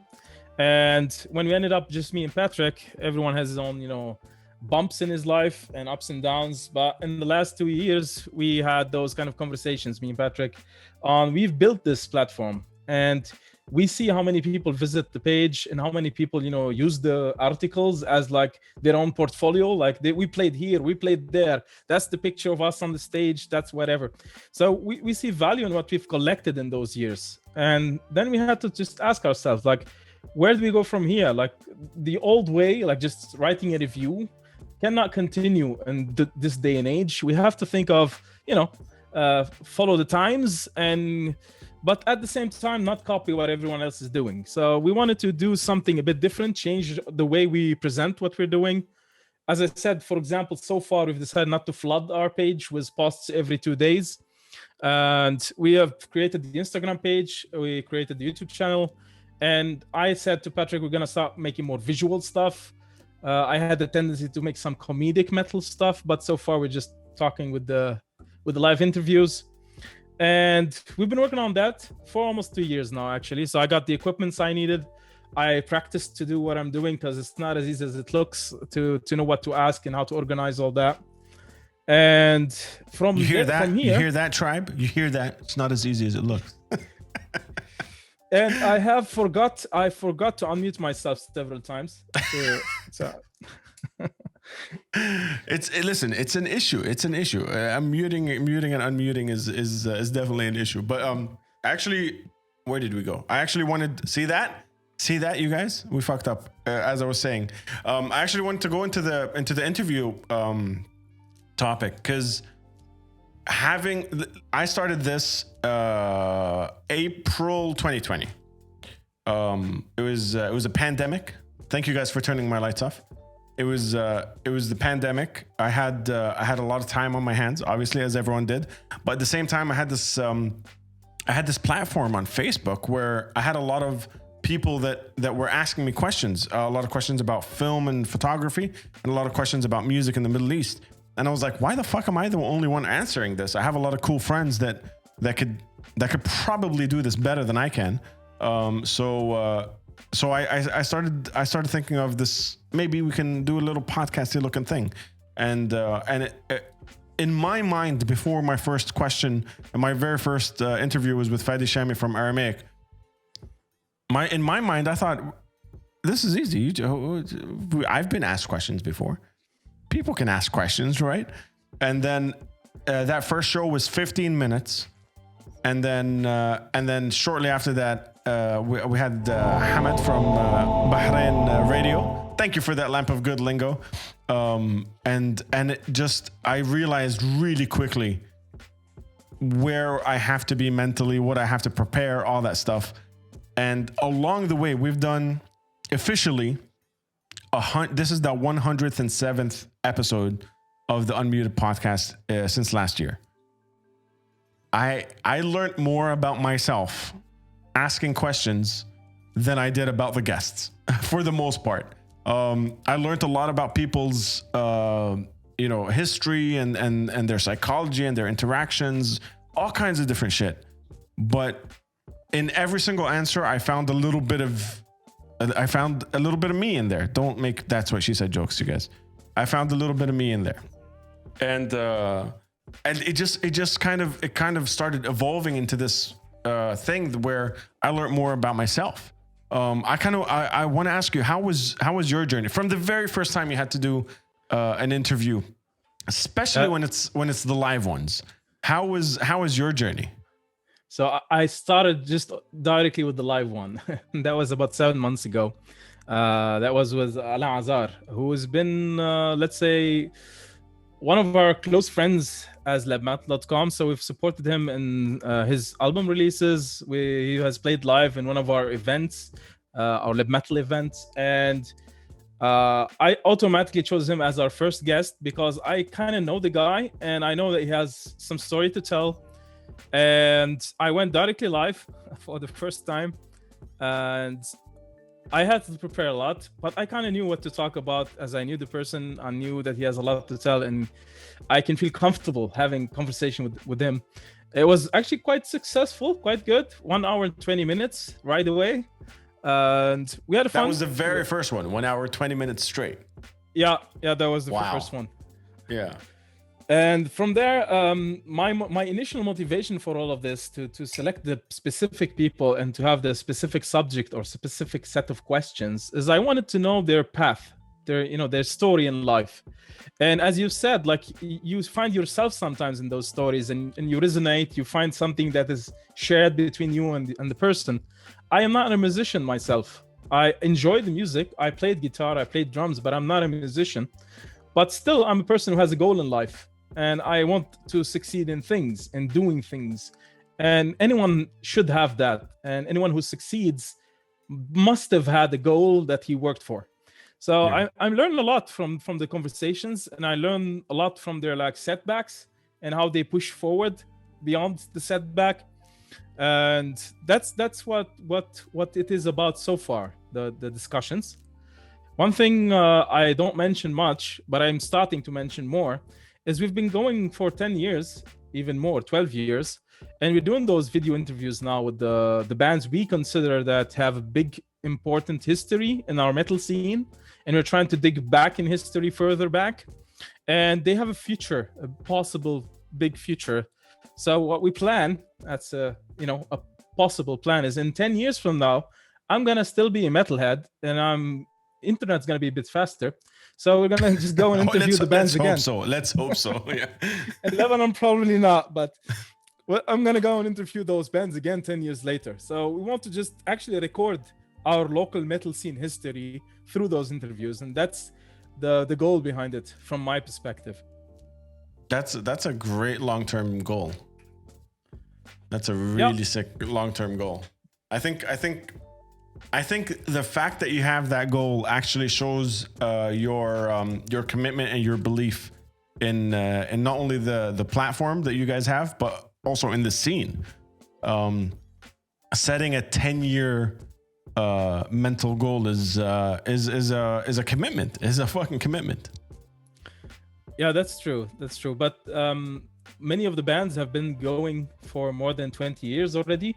And when we ended up just me and Patrick, everyone has his own bumps in his life and ups and downs. But in the last 2 years, we had those kind of conversations, me and Patrick, on we've built this platform, and we see how many people visit the page and how many people, use the articles as like their own portfolio. Like we played here, we played there. That's the picture of us on the stage. That's whatever. So we see value in what we've collected in those years. And then we had to just ask ourselves, like, where do we go from here? Like the old way, like just writing a review cannot continue in this day and age. We have to think of, follow the times, but at the same time, not copy what everyone else is doing. So we wanted to do something a bit different, change the way we present what we're doing. As I said, for example, so far we've decided not to flood our page with posts every 2 days. And we have created the Instagram page, we created the YouTube channel. And I said to Patrick, we're going to start making more visual stuff. I had a tendency to make some comedic metal stuff, but so far we're just talking with the live interviews. And we've been working on that for almost 2 years now, actually. So I got the equipments I needed. I practiced to do what I'm doing because it's not as easy as it looks to know what to ask and how to organize all that. And from here, you hear that, tribe? You hear that? It's not as easy as it looks. And I forgot to unmute myself several times. Listen, it's an issue. It's an issue. Muting and unmuting is definitely an issue. But actually, where did we go? I actually wanted see that, you guys. We fucked up. As I was saying, I actually wanted to go into the interview topic because I started this April 2020. It was a pandemic. Thank you guys for turning my lights off. It was the pandemic. I had a lot of time on my hands, obviously, as everyone did. But at the same time, I had this platform on Facebook where I had a lot of people that were asking me questions, a lot of questions about film and photography, and a lot of questions about music in the Middle East. And I was like, why the fuck am I the only one answering this? I have a lot of cool friends that could probably do this better than I can. So I started thinking of this. Maybe we can do a little podcasty looking thing. And in my mind, before my first question and my very first interview was with Fadi Shami from Aramaic. In my mind, I thought, this is easy. I've been asked questions before. People can ask questions, right? And then that first show was 15 minutes. And then shortly after that, we had Hamad from Bahrain Radio. Thank you for that lamp of good lingo. And I realized really quickly where I have to be mentally, what I have to prepare, all that stuff. And along the way, we've done officially this is the 107th episode of the Unmuted podcast since last year. I learned more about myself asking questions than I did about the guests for the most part. I learned a lot about people's history and their psychology and their interactions, all kinds of different shit. But in every single answer, I found a little bit of me in there. Don't make That's What She Said jokes, you guys. I found a little bit of me in there. And it just kind of started evolving into this thing where I learned more about myself. I want to ask you, how was your journey from the very first time you had to do an interview, especially when it's the live ones? How was your journey? So I started just directly with the live one. That was about 7 months ago. That was with Alain Azar, who has been, let's say, one of our close friends as labmetal.com. So we've supported him in his album releases. He has played live in one of our events, our Lab Metal events. And I automatically chose him as our first guest because I kind of know the guy and I know that he has some story to tell. And I went directly live for the first time. And I had to prepare a lot, but I kind of knew what to talk about as I knew the person. I knew that he has a lot to tell and I can feel comfortable having conversation with him. It was actually quite successful, quite good. 1 hour and 20 minutes right away. And we had a fun. That was the very first one, 1 hour, 20 minutes straight. Yeah, that was the first one. Yeah. And from there, my initial motivation for all of this to select the specific people and to have the specific subject or specific set of questions is I wanted to know their path, their story in life. And as you said, like you find yourself sometimes in those stories and you resonate, you find something that is shared between you and the person. I am not a musician myself. I enjoy the music. I played guitar, I played drums, but I'm not a musician. But still, I'm a person who has a goal in life. And I want to succeed in things and doing things. And anyone should have that. And anyone who succeeds must have had a goal that he worked for. So I'm learning a lot from the conversations, and I learn a lot from their like setbacks and how they push forward beyond the setback. And that's what it is about so far, the discussions. One thing I don't mention much, but I'm starting to mention more, is we've been going for 10 years, even more, 12 years, and we're doing those video interviews now with the bands we consider that have a big, important history in our metal scene, and we're trying to dig back in history further back, and they have a future, a possible big future. So what we plan, that's a possible plan, is in 10 years from now, I'm gonna still be a metalhead, and internet's gonna be a bit faster. So we're gonna just go and interview the bands again. Let's hope so. Yeah. And Lebanon probably not, but I'm gonna go and interview those bands again 10 years later. So we want to just actually record our local metal scene history through those interviews, and that's the goal behind it from my perspective. That's a great long-term goal. That's a really sick long-term goal. I think the fact that you have that goal actually shows your commitment and your belief in not only the platform that you guys have, but also in the scene. Setting a 10-year mental goal is a commitment. Is a fucking commitment. Yeah, that's true. But many of the bands have been going for more than 20 years already.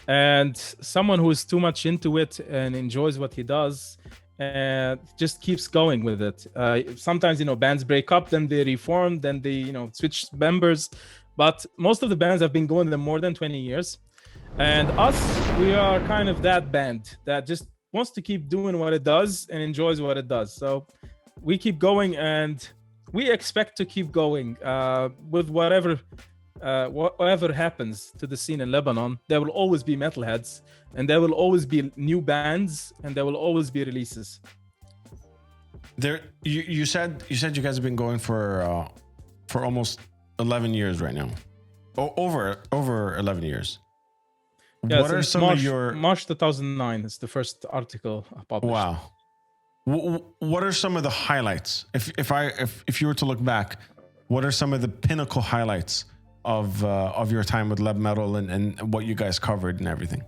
And someone who is too much into it and enjoys what he does just keeps going with it. Sometimes, bands break up, then they reform, then they, switch members. But most of the bands have been going there more than 20 years. And us, we are kind of that band that just wants to keep doing what it does and enjoys what it does. So we keep going, and we expect to keep going with whatever happens to the scene in Lebanon. There will always be metalheads, and there will always be new bands, and there will always be releases. You said you guys have been going for almost 11 years right now. Over 11 years. Yeah, what are some of your March 2009 is the first article I published. Wow. What are some of the highlights? If you were to look back, what are some of the pinnacle highlights of your time with Leb Metal and what you guys covered and everything?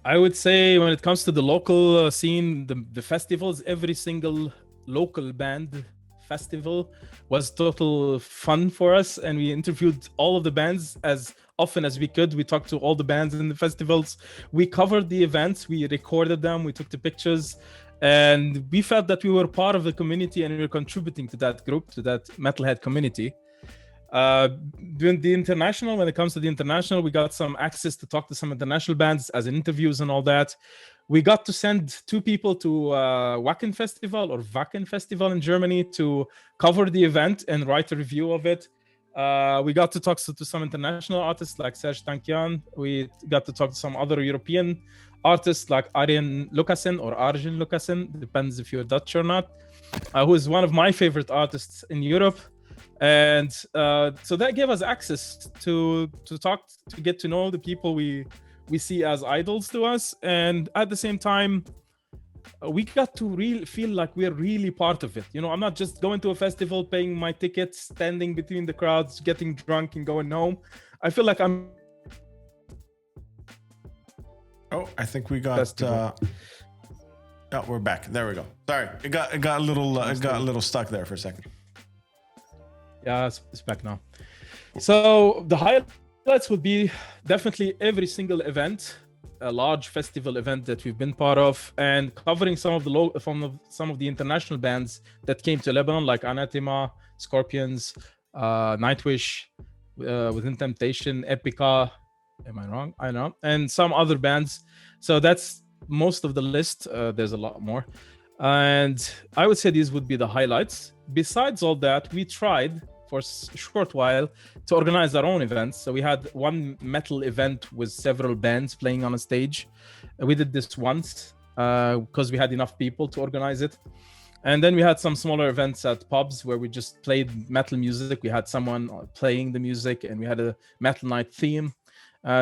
I would say when it comes to the local scene, the festivals, every single local band festival was total fun for us, and we interviewed all of the bands as often as we could. We talked to all the bands in the festivals. We covered the events, we recorded them, we took the pictures, and we felt that we were part of the community and we were contributing to that group, to that metalhead community. Doing the international, when it comes to the international, we got some access to talk to some international bands as in interviews and all that. We got to send 2 people to Wacken Festival or Wacken Festival in Germany to cover the event and write a review of it. We got to talk to some international artists like Serge Tankian. We got to talk to some other European artists like Arjen Lucassen or Arjen Lucassen, depends if you're Dutch or not, who is one of my favorite artists in Europe. And so that gave us access to talk, to get to know the people we see as idols to us, and at the same time we got to really feel like we're really part of it. I'm not just going to a festival, paying my tickets, standing between the crowds, getting drunk and going home. I feel like I'm I think we got we're back. There we go. Sorry, it got a little stuck there for a second. Yeah, it's back now. So the highlights would be definitely every single event. a large festival event that we've been part of, and covering some of the international bands that came to Lebanon, like Anathema, Scorpions, Nightwish, Within Temptation, Epica. Am I wrong? I know, and some other bands. So that's most of the list. There's a lot more, and I would say these would be the highlights. Besides all that, we tried for a short while to organize our own events. So we had one metal event with several bands playing on a stage. We did this once because we had enough people to organize it. And then we had some smaller events at pubs where we just played metal music. We had someone playing the music, and we had a metal night theme.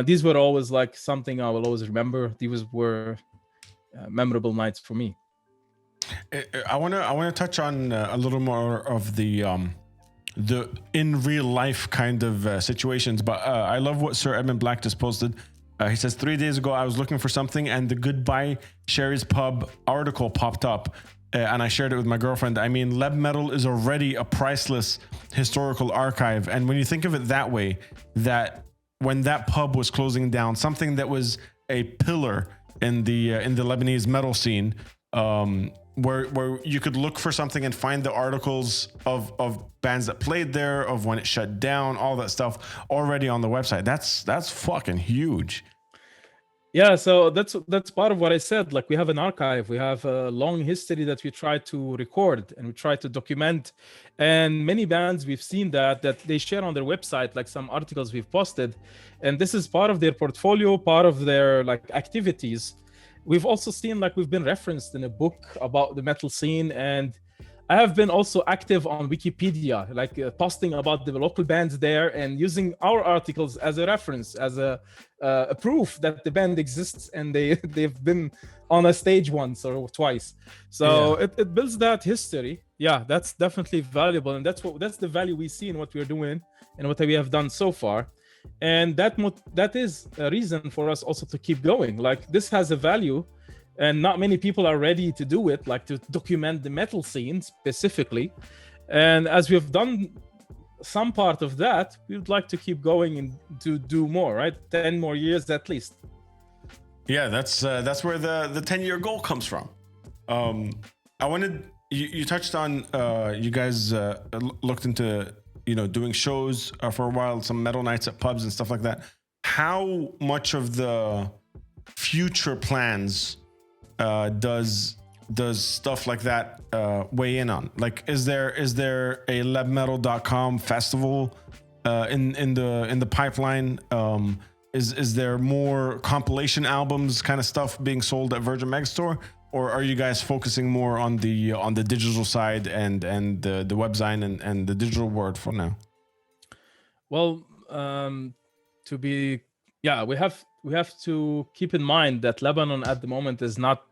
These were always like something I will always remember. These were memorable nights for me. I want to touch on a little more of the in real life kind of situations, but I love what Sir Edmund Black just posted. He says 3 days ago I was looking for something and the Goodbye Sherry's Pub article popped up, and I shared it with my girlfriend. I mean, Leb Metal is already a priceless historical archive, and when you think of it that way, that when that pub was closing down, something that was a pillar in the Lebanese metal scene, where you could look for something and find the articles of bands that played there, of when it shut down, all that stuff already on the website. That's fucking huge. Yeah, so that's part of what I said. Like, we have an archive, we have a long history that we try to record and we try to document. And many bands, we've seen that they share on their website, like some articles we've posted, and this is part of their portfolio, part of their like activities. We've also seen, like, we've been referenced in a book about the metal scene, and I have been also active on Wikipedia, like posting about the local bands there and using our articles as a reference, as a proof that the band exists and they've been on a stage once or twice. So yeah, it builds that history. Yeah, that's definitely valuable, and that's the value we see in what we're doing and what we have done so far. And that is a reason for us also to keep going. Like, this has a value, and not many people are ready to do it, like to document the metal scene specifically. And as we have done some part of that, we would like to keep going and to do more, right? 10 more years at least. Yeah, that's where the 10-year goal comes from. I wanted you touched on you guys looked into doing shows for a while, some metal nights at pubs and stuff like that. How much of the future plans does stuff like that weigh in on? Like, is there a lebmetal.com festival in the pipeline? Is there more compilation albums kind of stuff being sold at Virgin Megastore, or are you guys focusing more on the digital side and the webzine and the digital world for now? Well, we have to keep in mind that Lebanon at the moment is not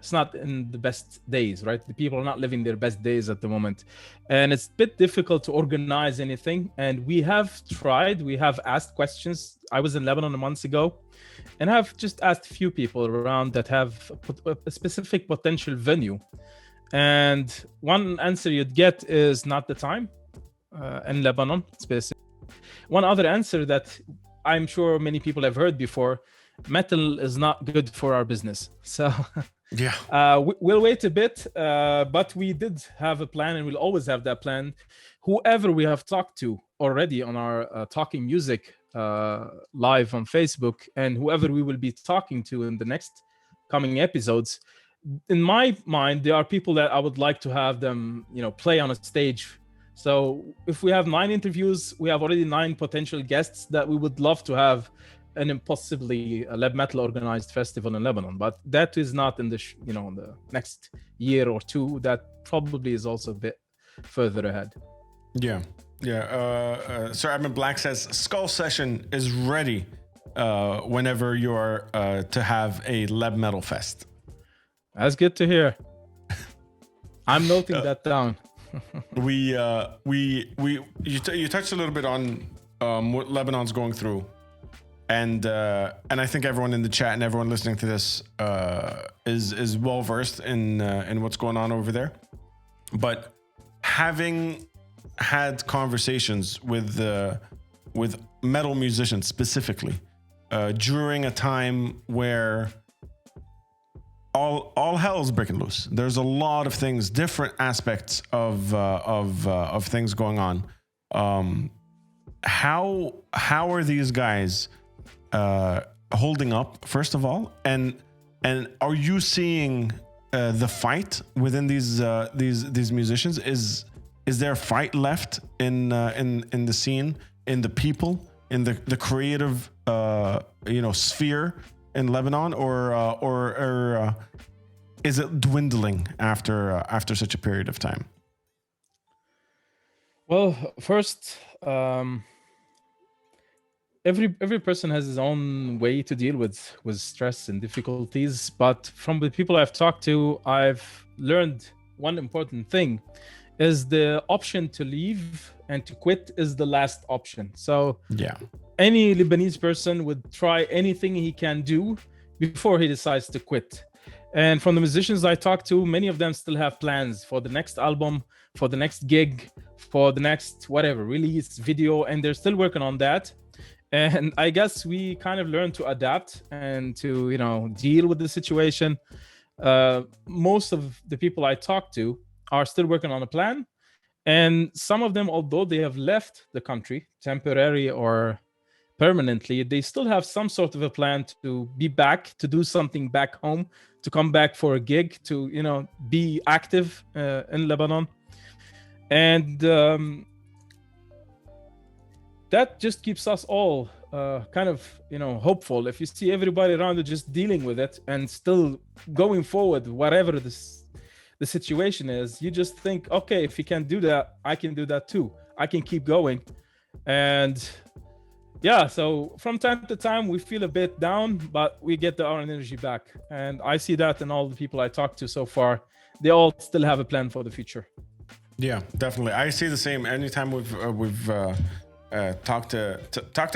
it's not in the best days, right? The people are not living their best days at the moment, and it's a bit difficult to organize anything. And we have tried, we have asked questions. I was in Lebanon a month ago, and I've just asked a few people around that have a specific potential venue, and one answer you'd get is not the time in Lebanon specifically. One other answer that I'm sure many people have heard before: metal is not good for our business. So yeah, we'll wait a bit, but we did have a plan, and we'll always have that plan. Whoever we have talked to already on our Talking Music live on Facebook, and whoever we will be talking to in the next coming episodes, in my mind, there are people that I would like to have them, play on a stage. So if we have 9 interviews, we have already 9 potential guests that we would love to have an impossibly Leb Metal organized festival in Lebanon. But that is not in the in the next year or two. That probably is also a bit further ahead. Yeah. Sir Edmund Black says Skull Session is ready whenever you're to have a Leb Metal Fest. That's good to hear. I'm noting that down. You touched a little bit on what Lebanon's going through, and I think everyone in the chat and everyone listening to this is well versed in what's going on over there. But having had conversations with metal musicians specifically, during a time where all hell's breaking loose. There's a lot of things, different aspects of things going on. How are these guys holding up? First of all, and are you seeing the fight within these musicians? Is there a fight left in the scene, in the people, in the creative sphere in Lebanon, or is it dwindling after such a period of time? Well, first, every person has his own way to deal with stress and difficulties. But from the people I've talked to, I've learned one important thing: is the option to leave and to quit is the last option. So yeah, any Lebanese person would try anything he can do before he decides to quit. And from the musicians I talked to, many of them still have plans for the next album, for the next gig, for the next whatever release video, and they're still working on that. And I guess we kind of learn to adapt and to deal with the situation. Most of the people I talk to are still working on a plan, and some of them, although they have left the country temporarily or permanently, they still have some sort of a plan to be back, to do something back home, to come back for a gig, to be active in Lebanon. And that just keeps us all kind of hopeful. If you see everybody around you just dealing with it and still going forward, whatever the situation is, you just think, okay, if he can do that, I can do that too. I can keep going. And yeah, so from time to time we feel a bit down, but we get our energy back. And I see that in all the people I talked to so far. They all still have a plan for the future. Yeah, definitely. I see the same. Anytime we've talked to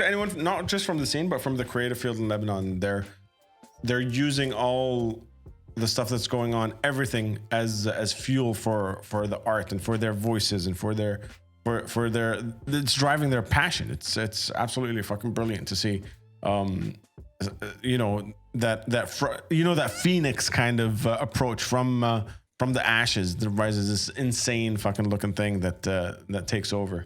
anyone, not just from the scene, but from the creative field in Lebanon, they're using all the stuff that's going on, everything as fuel for the art and for their voices and for their it's driving their passion. It's absolutely fucking brilliant to see. That phoenix kind of approach from the ashes that rises, this insane fucking looking thing that takes over.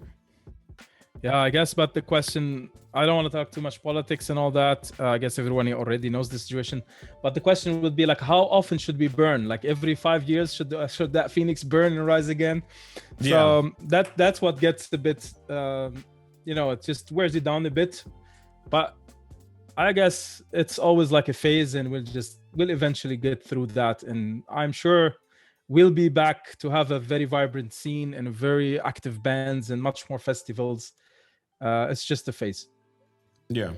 Yeah, I guess, but the question, I don't want to talk too much politics and all that. I guess everyone already knows the situation. But the question would be like, how often should we burn? Like every 5 years, should that phoenix burn and rise again? Yeah. So that's what gets a bit, it just wears you down a bit. But I guess it's always like a phase, and we'll eventually get through that. And I'm sure we'll be back to have a very vibrant scene and very active bands and much more festivals. It's just a phase. Yeah.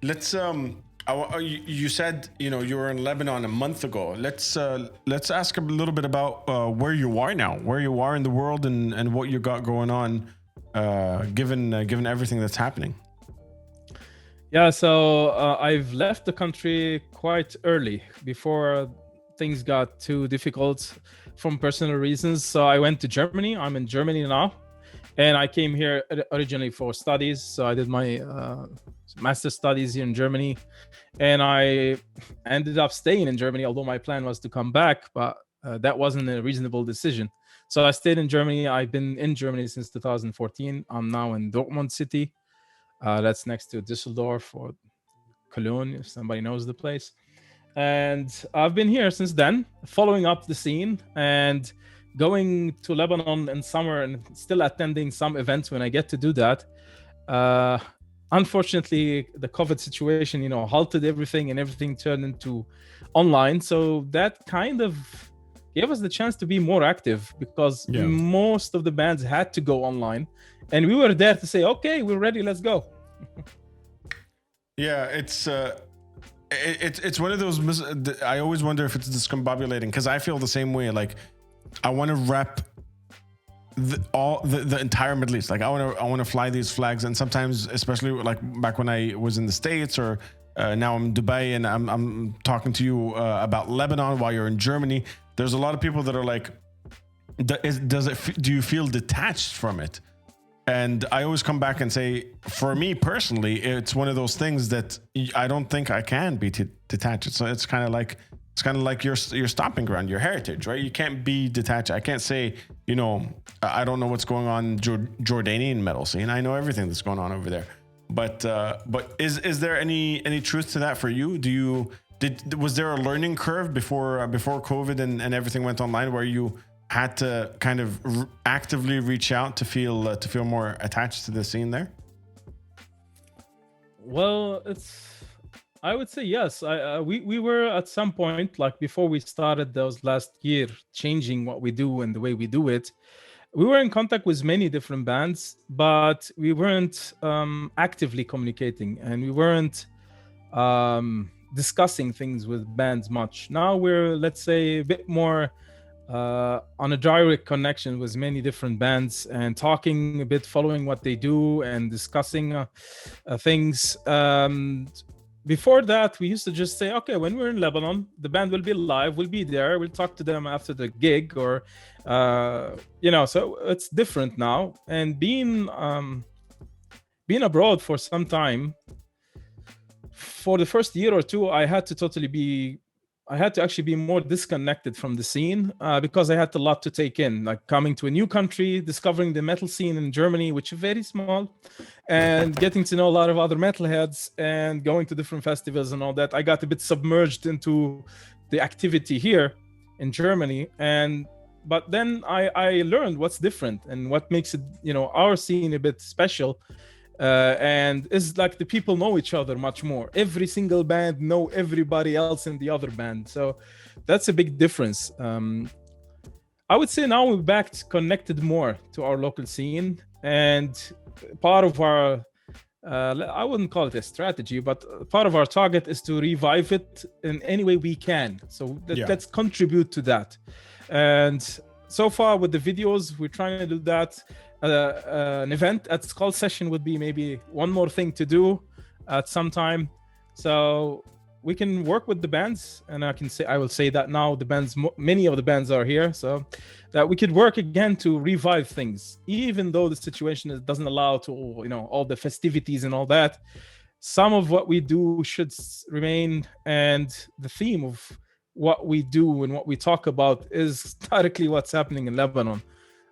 Let's you said you were in Lebanon a month ago. Let's ask a little bit about where you are now, where you are in the world, and what you got going on, given everything that's happening. Yeah, so I've left the country quite early, before things got too difficult from personal reasons. So I went to Germany. I'm in Germany now. And I came here originally for studies. So I did my master's studies here in Germany. And I ended up staying in Germany, although my plan was to come back. But that wasn't a reasonable decision. So I stayed in Germany. I've been in Germany since 2014. I'm now in Dortmund city. That's next to Düsseldorf or Cologne, if somebody knows the place. And I've been here since then, following up the scene and going to Lebanon in summer and still attending some events when I get to do that. Unfortunately, the COVID situation, halted everything, and everything turned into online. So that kind of gave us the chance to be more active, because most of the bands had to go online, and we were there to say, okay, we're ready, let's go. Yeah, it's one of those. I always wonder if it's discombobulating, because I feel the same way. Like, I want to rep the entire Middle East. Like, I want to fly these flags, and sometimes, especially like back when I was in the States, or now I'm in Dubai, and I'm talking to you about Lebanon while you're in Germany. There's a lot of people that are like, do you feel detached from it? And I always come back and say, for me personally, it's one of those things that I don't think I can be detached. So it's kind of like your stomping ground, your heritage, right? You can't be detached. I can't say, you know, I don't know what's going on in Jordanian metal scene. I know everything that's going on over there. But is there any truth to that for you? Was there a learning curve before COVID and everything went online where you had to kind of actively reach out to feel more attached to the scene there? Well, I would say yes. We were at some point, like before we started those last year, changing what we do and the way we do it. We were in contact with many different bands, but we weren't actively communicating, and we weren't discussing things with bands much. Now we're, let's say, a bit more on a direct connection with many different bands and talking a bit, following what they do and discussing things. Before that, we used to just say, okay, when we're in Lebanon, the band will be live, we'll be there, we'll talk to them after the gig, or so it's different now. And being abroad for some time, for the first year or two, I had to actually be more disconnected from the scene because I had a lot to take in, like coming to a new country, discovering the metal scene in Germany, which is very small, and getting to know a lot of other metalheads and going to different festivals and all that. I got a bit submerged into the activity here in Germany. But then I learned what's different and what makes it, our scene a bit special. And it's like the people know each other much more. Every single band know everybody else in the other band, so that's a big difference. I would say now we're back connected more to our local scene, and part of our I wouldn't call it a strategy, but part of our target is to revive it in any way we can. So let's contribute to that. And so far with the videos, we're trying to do that. An event at Skull Session would be maybe one more thing to do at some time, so we can work with the bands. And I will say that now the bands, many of the bands are here, so that we could work again to revive things, even though the situation doesn't allow to, all the festivities and all that. Some of what we do should remain, and the theme of what we do and what we talk about is directly what's happening in Lebanon.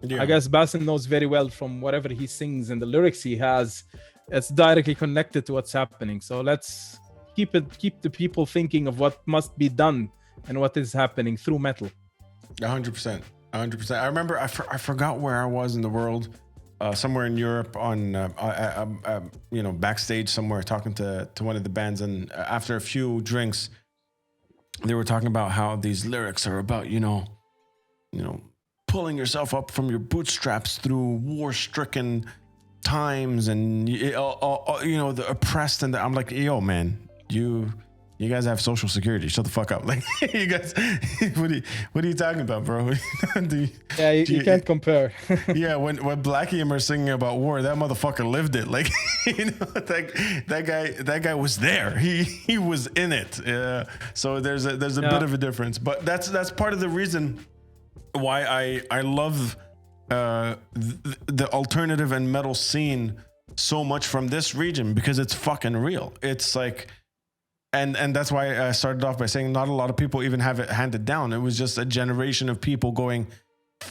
Yeah. I guess Bassem knows very well from whatever he sings and the lyrics he has, it's directly connected to what's happening. So let's keep the people thinking of what must be done and what is happening through metal. 100%. I remember I forgot where I was in the world, somewhere in Europe on backstage somewhere talking to one of the bands, and after a few drinks, they were talking about how these lyrics are about pulling yourself up from your bootstraps through war-stricken times and the oppressed, and I'm like, yo, man, you guys have social security. Shut the fuck up. Like, you guys, what are you talking about, bro? You can't compare. Yeah, when Blackie and are singing about war, that motherfucker lived it. Like, that guy was there. He was in it. So there's a bit of a difference, but that's part of the reason why I love the alternative and metal scene so much from this region, because it's fucking real. It's like, and that's why I started off by saying not a lot of people even have it handed down. It was just a generation of people going,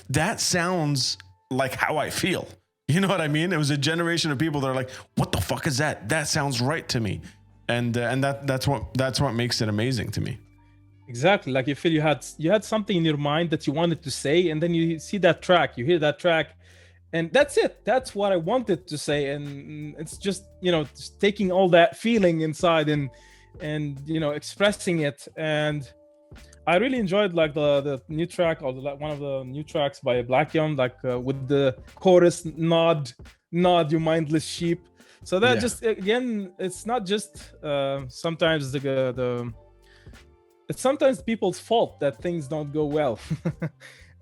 that sounds like how I feel. You know what I mean? It was a generation of people that are like, what the fuck is that? That sounds right to me. And that's what makes it amazing to me. Exactly. Like you feel you had something in your mind that you wanted to say, and then you see that track, you hear that track, and that's it. That's what I wanted to say. And it's just, just taking all that feeling inside and expressing it. And I really enjoyed like the new track, or one of the new tracks by Black Young, like with the chorus, nod you mindless sheep. So that just, again, it's not just sometimes it's sometimes people's fault that things don't go well.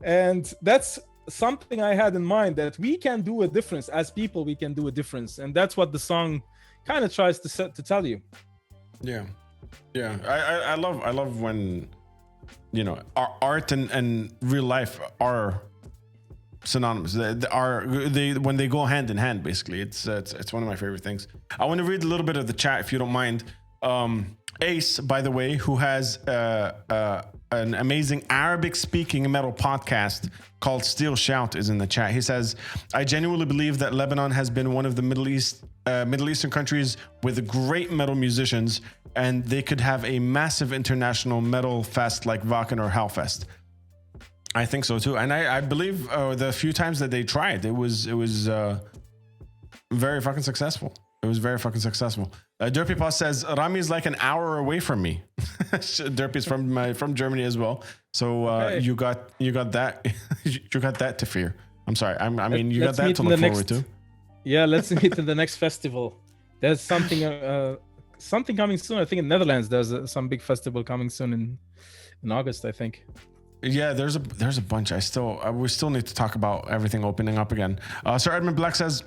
And that's something I had in mind, that we can do a difference as people. We can do a difference, and that's what the song kind of tries to tell you. Yeah. I love when our art and real life are synonymous. They when they go hand in hand. Basically, it's one of my favorite things. I want to read a little bit of the chat if you don't mind. Ace, by the way, who has an amazing Arabic-speaking metal podcast called Steel Shout, is in the chat. He says, "I genuinely believe that Lebanon has been one of the Middle Eastern countries with great metal musicians, and they could have a massive international metal fest like Wacken or Hellfest." I think so too, and I believe the few times that they tried, it was very fucking successful. It was very fucking successful. Derpy Paw says Rami is like an hour away from me. Derpy's from Germany as well, so you got that you got that to fear. I'm sorry. I mean you got that to look forward to. Yeah, let's meet in the next festival. There's something coming soon. I think in Netherlands there's some big festival coming soon in August, I think. Yeah, there's a bunch. We still need to talk about everything opening up again. Sir Edmund Black says,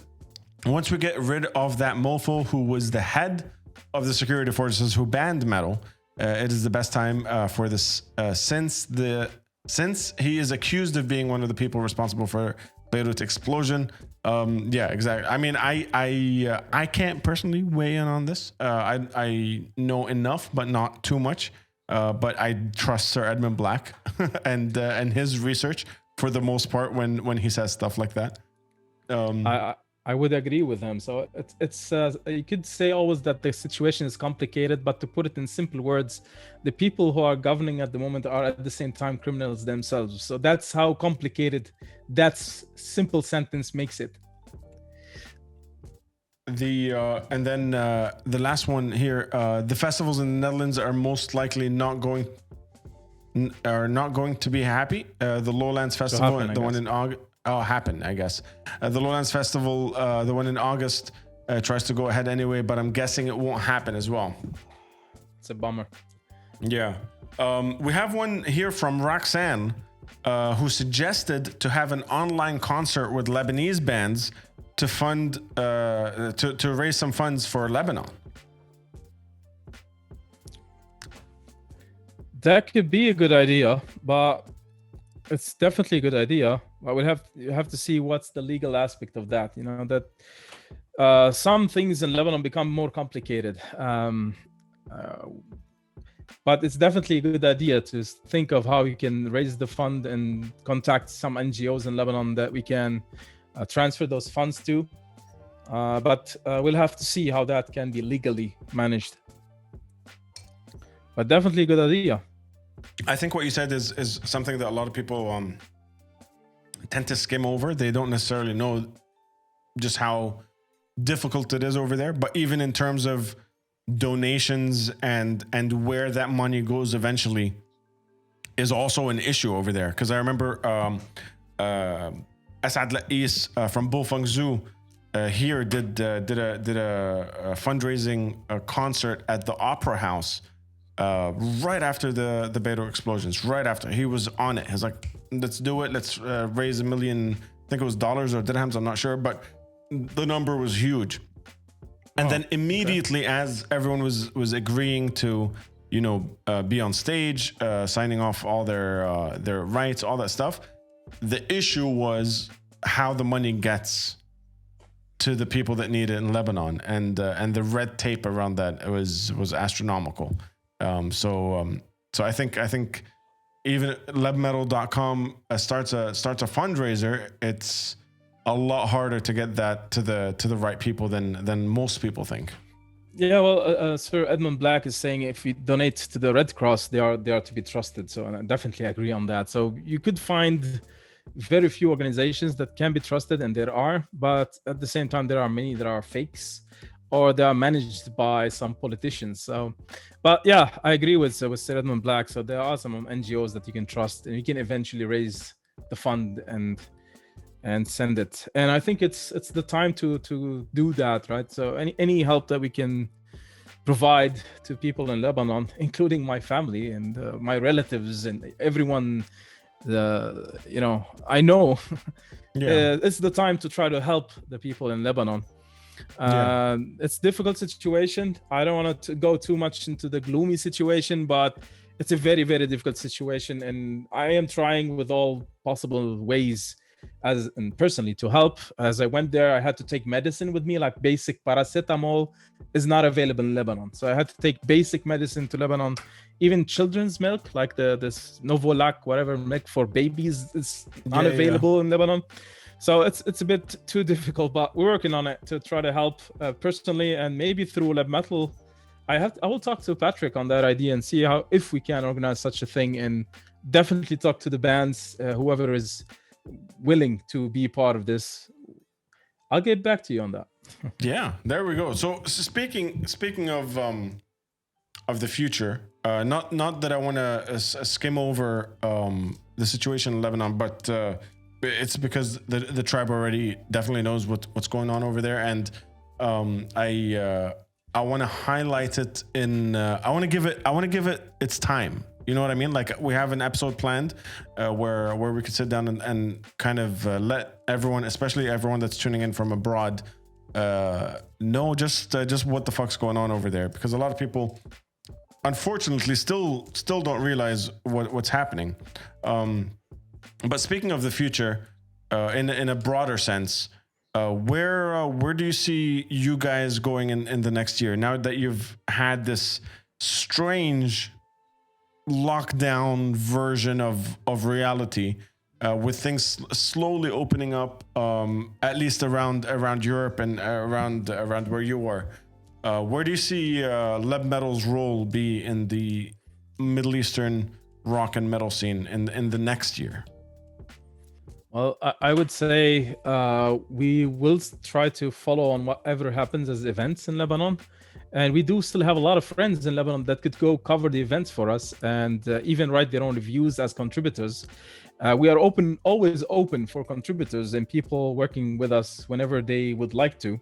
once we get rid of that mofo who was the head of the security forces who banned metal, it is the best time for this since he is accused of being one of the people responsible for Beirut explosion. Yeah, exactly. I mean, I can't personally weigh in on this. I know enough, but not too much. But I trust Sir Edmund Black and his research for the most part when he says stuff like that. I would agree with him. So it's you could say always that the situation is complicated, but to put it in simple words, the people who are governing at the moment are at the same time criminals themselves. So that's how complicated that simple sentence makes it. And then the last one here, the festivals in the Netherlands are most likely not going to be happy. The Lowlands Festival, the one in August, happen, I guess. The Lowlands Festival, the one in August, tries to go ahead anyway, but I'm guessing it won't happen as well. It's a bummer. Yeah. We have one here from Roxanne, who suggested to have an online concert with Lebanese bands to fund to raise some funds for Lebanon. That could be a good idea, but it's definitely a good idea. But you have to see what's the legal aspect of that. You know that some things in Lebanon become more complicated. But it's definitely a good idea to think of how we can raise the fund and contact some NGOs in Lebanon that we can transfer those funds to. But we'll have to see how that can be legally managed. But definitely a good idea. I think what you said is something that a lot of people tend to skim over. They don't necessarily know just how difficult it is over there. But even in terms of donations and where that money goes eventually is also an issue over there. Because I remember S02E07 from Bofang Zoo here did a fundraising concert at the Opera House right after the Beirut explosions. Right after, he was on it. He's like, let's do it. Let's raise $1 million. I think it was dollars or dirhams. I'm not sure, but the number was huge. And then immediately, as everyone was agreeing to, be on stage, signing off all their rights, all that stuff, the issue was how the money gets to the people that need it in Lebanon, and the red tape around that was astronomical. So I think even lebmetal.com starts a fundraiser. It's a lot harder to get that to the right people than most people think. Yeah, well, Sir Edmund Black is saying if you donate to the Red Cross, they are to be trusted. So I definitely agree on that. So you could find very few organizations that can be trusted, and there are, but at the same time, there are many that are fakes, or they are managed by some politicians. So, but yeah, I agree with Sir Edmund Black. So there are some NGOs that you can trust, and you can eventually raise the fund and send it. And I think it's the time to do that, right? So any help that we can provide to people in Lebanon, including my family and my relatives and everyone, I know, it's the time to try to help the people in Lebanon. It's a difficult situation. I don't want to go too much into the gloomy situation, but it's a very, very difficult situation, and I am trying with all possible ways as and personally to help. As I went there, I had to take medicine with me, like basic paracetamol is not available in Lebanon. So I had to take basic medicine to Lebanon. Even children's milk, like this Novolac, whatever milk for babies, is unavailable in Lebanon. So it's a bit too difficult, but we're working on it to try to help personally, and maybe through Lab Metal. I will talk to Patrick on that idea and see how if we can organize such a thing, and definitely talk to the bands, whoever is willing to be part of this. I'll get back to you on that. Yeah, there we go. So speaking of the future, not that I want to skim over the situation in Lebanon, but it's because the tribe already definitely knows what's going on over there, and I want to highlight it in. I want to give it its time. You know what I mean? Like, we have an episode planned where we could sit down and kind of let everyone, especially everyone that's tuning in from abroad, know just what the fuck's going on over there, because a lot of people, unfortunately, still don't realize what's happening. But speaking of the future, in a broader sense, where do you see you guys going in the next year? Now that you've had this strange lockdown version of reality, with things slowly opening up, at least around Europe and around where you are. Where do you see Lab Metal's role be in the Middle Eastern rock and metal scene in the next year? Well, I would say we will try to follow on whatever happens as events in Lebanon. And we do still have a lot of friends in Lebanon that could go cover the events for us and even write their own reviews as contributors. We are always open for contributors and people working with us whenever they would like to.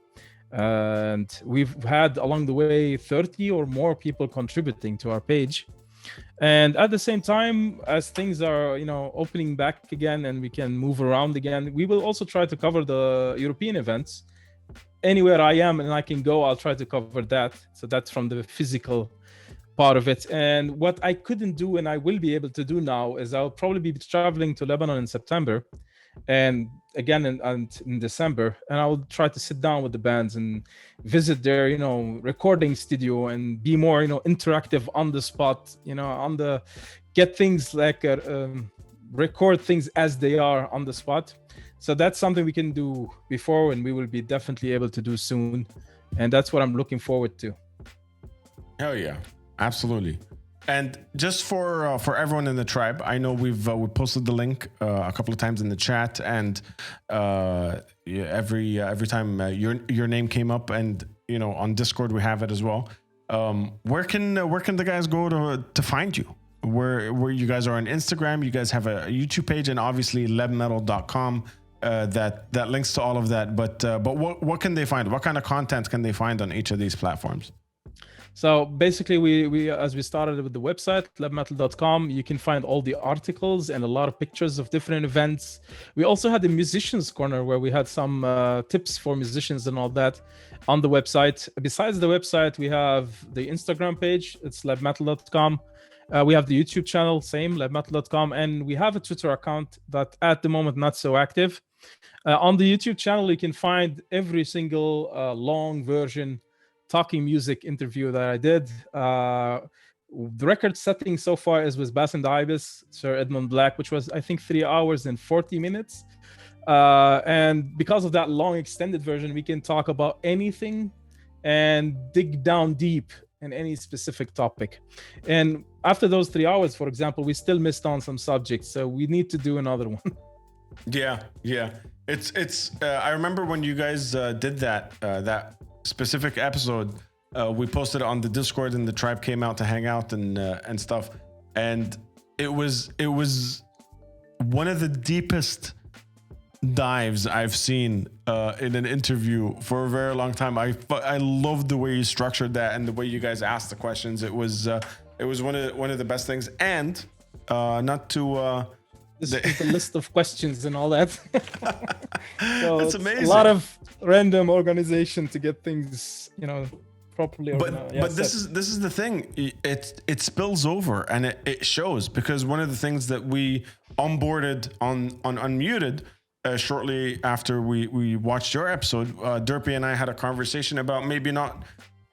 And we've had along the way 30 or more people contributing to our page. And at the same time, as things are, opening back again and we can move around again, we will also try to cover the European events. Anywhere I am and I can go, I'll try to cover that. So that's from the physical part of it. And what I couldn't do and I will be able to do now is I'll probably be traveling to Lebanon in September and again in December. And I will try to sit down with the bands and visit their, recording studio and be more, interactive on the spot, get things like record things as they are on the spot. So that's something we can do before and we will be definitely able to do soon. And that's what I'm looking forward to. Hell yeah, absolutely. And just for everyone in the tribe, I know we posted the link a couple of times in the chat, and every time your name came up, and on Discord we have it as well. Where can the guys go to find you? Where you guys are on Instagram? You guys have a YouTube page, and obviously lebmetal.com. That links to all of that. But what can they find? What kind of content can they find on each of these platforms? So basically, we as we started with the website, lebmetal.com, you can find all the articles and a lot of pictures of different events. We also had the musicians corner where we had some tips for musicians and all that on the website. Besides the website, we have the Instagram page. It's lebmetal.com. We have the YouTube channel, same, lebmetal.com. And we have a Twitter account that at the moment not so active. On the YouTube channel, you can find every single long version talking music interview that I did. The record setting so far is with Bass and the Ibis, Sir Edmund Black, which was, I think, 3 hours and 40 minutes. And because of that long extended version, we can talk about anything and dig down deep in any specific topic. And after those 3 hours, for example, we still missed on some subjects. So we need to do another one. Yeah. It's I remember when you guys did that specific episode, we posted it on the Discord and the tribe came out to hang out and stuff, and it was one of the deepest dives I've seen in an interview for a very long time. I loved the way you structured that and the way you guys asked the questions. It was one of the best things. And not to this is the list of questions and all that. So that's amazing. A lot of random organization to get things, properly organized. But this is the thing. It spills over and it shows, because one of the things that we onboarded on Unmuted shortly after we watched your episode, Derpy and I had a conversation about maybe not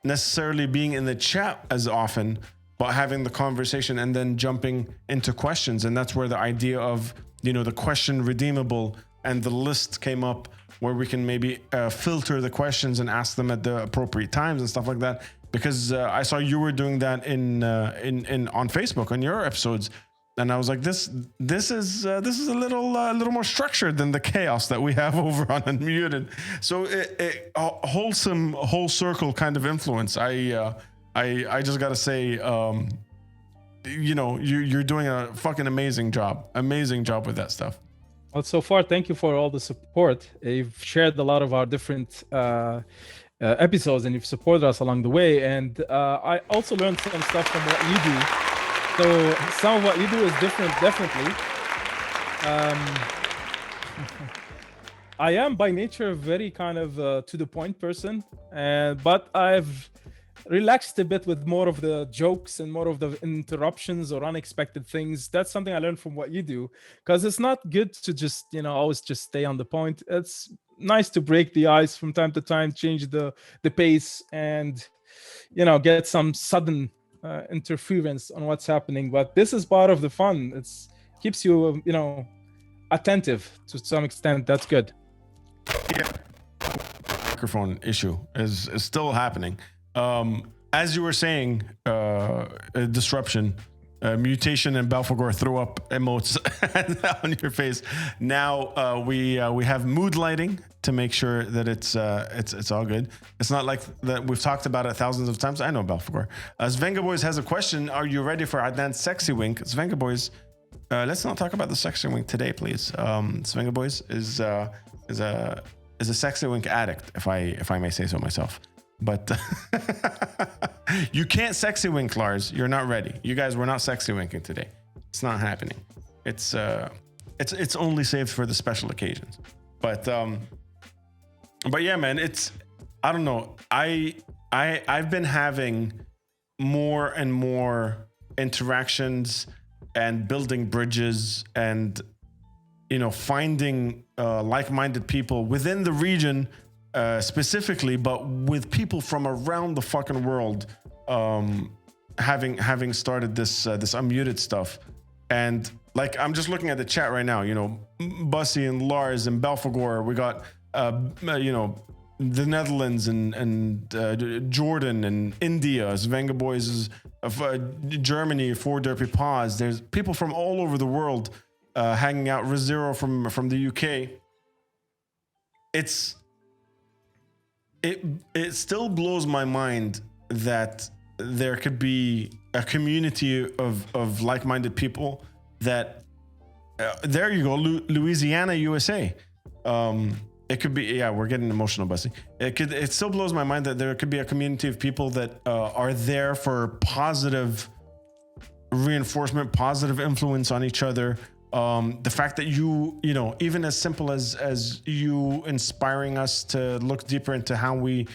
necessarily being in the chat as often, but having the conversation and then jumping into questions. And that's where the idea of, the question redeemable and the list came up, where we can maybe filter the questions and ask them at the appropriate times and stuff like that. Because I saw you were doing that in on Facebook on your episodes, and I was like, this is a little more structured than the chaos that we have over on Unmuted. So a wholesome whole circle kind of influence. I just gotta say, you're doing a fucking amazing job with that stuff. Well, so far, thank you for all the support. You've shared a lot of our different episodes, and you've supported us along the way. And I also learned some stuff from what you do. So some of what you do is different, definitely. I am by nature a very kind of to the point person, but I've relaxed a bit with more of the jokes and more of the interruptions or unexpected things. That's something I learned from what you do, because it's not good to just always just stay on the point. It's nice to break the ice from time to time, change the pace, and get some sudden interference on what's happening. But this is part of the fun. It's keeps you attentive to some extent. That's good. Yeah, microphone issue is still happening. As you were saying, disruption, mutation, and Belphegor threw up emotes on your face. Now we have mood lighting to make sure that it's all good. It's not like that we've talked about it thousands of times. I know Belphegor. Svenga Boys has a question. Are you ready for Adnan's sexy wink? Svenga Boys, let's not talk about the sexy wink today, please. Svenga Boys is a sexy wink addict, if I may say so myself. But you can't sexy wink, Lars. You're not ready. You guys were not sexy winking today. It's not happening. It's only saved for the special occasions. But yeah, man. I don't know. I've been having more and more interactions and building bridges and finding like-minded people within the region. Specifically, but with people from around the fucking world, having started this Unmuted stuff, and like I'm just looking at the chat right now. Bussy and Lars and Belphegor. We got the Netherlands and Jordan and India. Svenga Boys of Germany. 4 Derpy Paws. There's people from all over the world hanging out. Rizero from the UK. It still blows my mind that there could be a community of like-minded people that there you go, Louisiana, USA. It could be, yeah, we're getting emotional, Bussy. It still blows my mind that there could be a community of people that are there for positive reinforcement, positive influence on each other. The fact that you even as simple as you inspiring us to look deeper into how we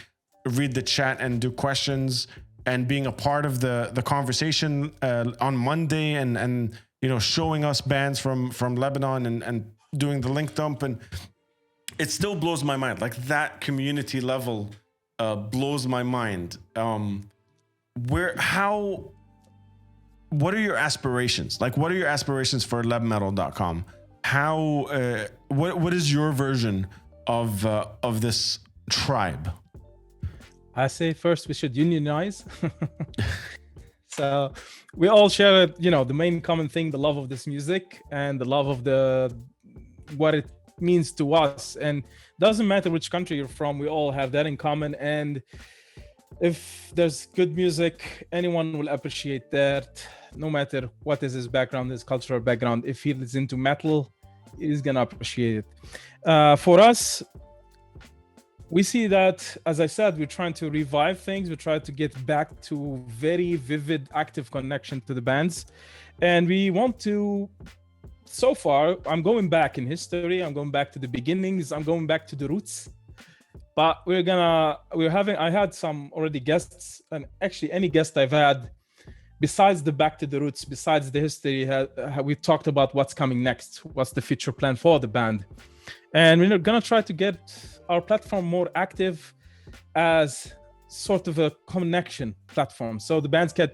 read the chat and do questions and being a part of the conversation on Monday and showing us bands from Lebanon and doing the link dump, and it still blows my mind. Like that community level blows my mind. What are your aspirations? Like, what are your aspirations for lebmetal.com? How, what is your version of this tribe? I say first we should unionize. So we all share, the main common thing, the love of this music and the love of what it means to us. And doesn't matter which country you're from, we all have that in common. And if there's good music, anyone will appreciate that, no matter what is his background, his cultural background. If he is into metal, he's gonna appreciate it. For us, we see that, as I said, we're trying to revive things. We try to get back to very vivid, active connection to the bands. And we want to, so far, I'm going back in history. I'm going back to the beginnings. I'm going back to the roots. But I had some already guests, and actually any guest I've had, besides the back to the roots, besides the history, we talked about what's coming next, what's the future plan for the band. And we're gonna try to get our platform more active as sort of a connection platform. So the bands can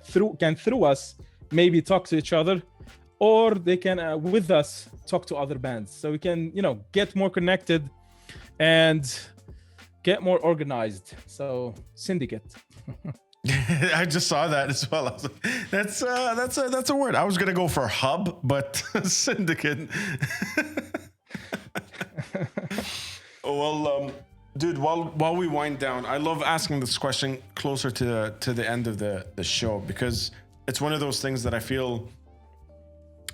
through us maybe talk to each other, or they can with us talk to other bands. So we can, get more connected and get more organized. So syndicate. I just saw that as well. I was like, that's a word. I was gonna go for hub, but syndicate. Well, dude, while we wind down, I love asking this question closer to the end of the show, because it's one of those things that I feel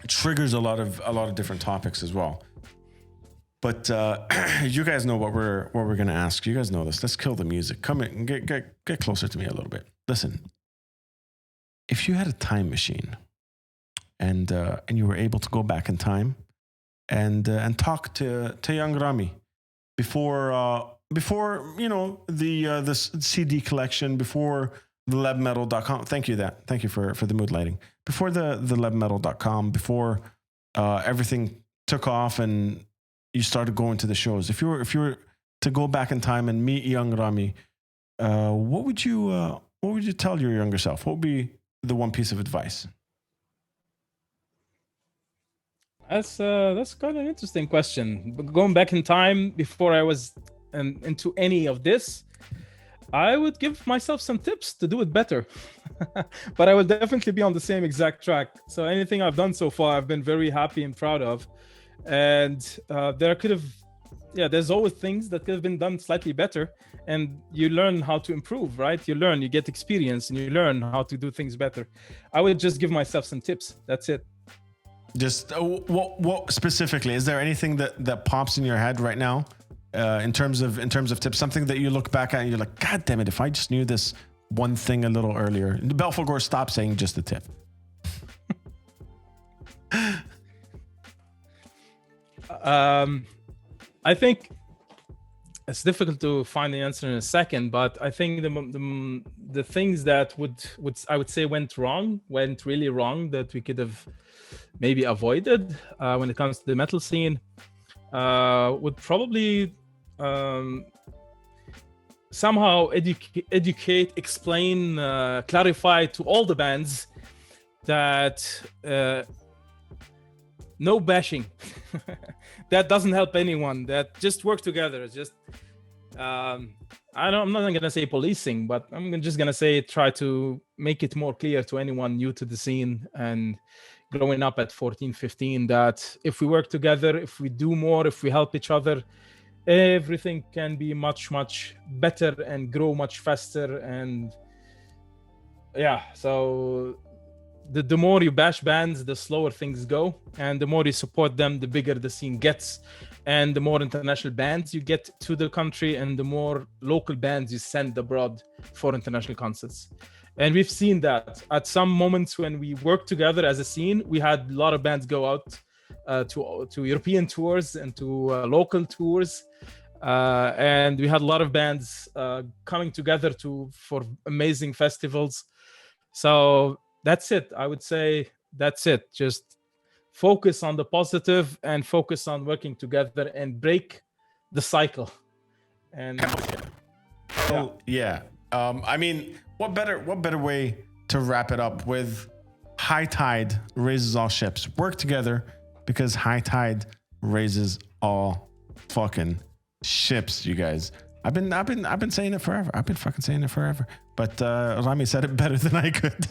triggers a lot of different topics as well. But you guys know what we're gonna ask. You guys know this. Let's kill the music. Come in and get closer to me a little bit. Listen, if you had a time machine and you were able to go back in time and talk to young Rami before the CD collection, before the lebmetal.com. Thank you for the mood lighting. Before the lebmetal.com, before everything took off and you started going to the shows. If you were to go back in time and meet young Rami, what would you tell your younger self? What would be the one piece of advice? That's kind of an interesting question. But going back in time before I was into any of this, I would give myself some tips to do it better. But I will definitely be on the same exact track. So anything I've done so far, I've been very happy and proud of. And there's always things that could have been done slightly better. And you learn how to improve, right? You get experience, and you learn how to do things better. I would just give myself some tips. That's it. Just what specifically? Is there anything that pops in your head right now, in terms of tips? Something that you look back at and you're like, God damn it! If I just knew this one thing a little earlier. Belfagor, stop saying just a tip. I think it's difficult to find the answer in a second, but I think the things that I would say went really wrong, that we could have maybe avoided when it comes to the metal scene, would probably somehow educate, explain, clarify to all the bands that no bashing. That doesn't help anyone. That just work together. Just I'm not gonna say policing, but I'm just gonna say try to make it more clear to anyone new to the scene and growing up at 14, 15, that if we work together, if we do more, if we help each other, everything can be much, much better and grow much faster. And so the more you bash bands, the slower things go, and the more you support them, the bigger the scene gets, and the more international bands you get to the country, and the more local bands you send abroad for international concerts. And we've seen that at some moments when we worked together as a scene, we had a lot of bands go out to European tours and to local tours, and we had a lot of bands coming together for amazing festivals. So that's it. I would say that's it. Just focus on the positive and focus on working together and break the cycle. And I mean, what better way to wrap it up with high tide raises all ships. Work together, because high tide raises all fucking ships, you guys. I've been saying it forever. I've been fucking saying it forever. But Rami said it better than I could.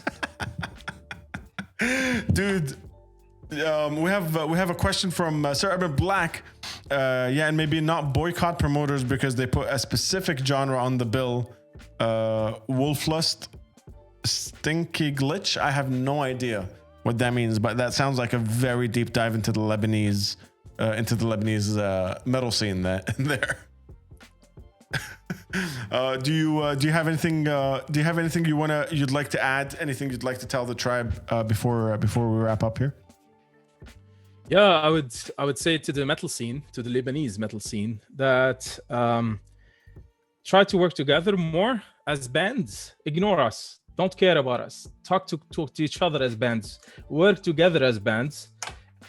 Dude, we have a question from Sir Urban Black. And maybe not boycott promoters because they put a specific genre on the bill. Wolflust, stinky glitch. I have no idea what that means, but that sounds like a very deep dive into the Lebanese metal scene there. Do you have anything? Do you have anything you'd like to add? Anything you'd like to tell the tribe before we wrap up here? Yeah, I would say to the metal scene, to the Lebanese metal scene, that try to work together more as bands. Ignore us. Don't care about us. Talk to each other as bands. Work together as bands,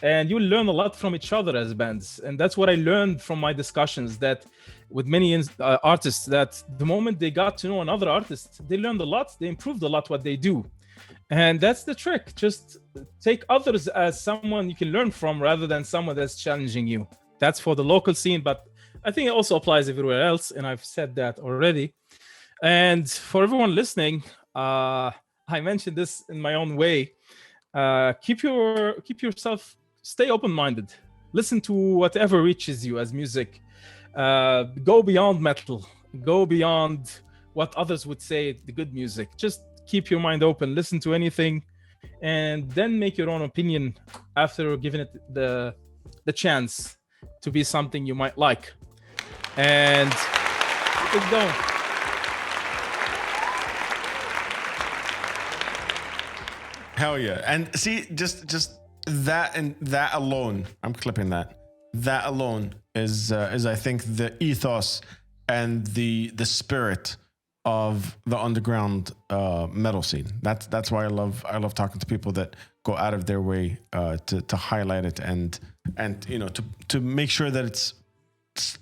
and you learn a lot from each other as bands. And that's what I learned from my discussions, that with many artists, that the moment they got to know another artist, they learned a lot, they improved a lot what they do. And that's the trick. Just take others as someone you can learn from rather than someone that's challenging you. That's for the local scene, but I think it also applies everywhere else, and I've said that already. And for everyone listening, I mentioned this in my own way. Keep yourself, stay open-minded. Listen to whatever reaches you as music. Go beyond metal. Go beyond what others would say the good music. Just keep your mind open. Listen to anything, and then make your own opinion after giving it the chance to be something you might like. And keep it going. Hell yeah. And see, just that, and that alone, I'm clipping that. That alone is I think the ethos and the spirit of the underground metal scene. That's why I love talking to people that go out of their way to highlight it and you know to make sure that it's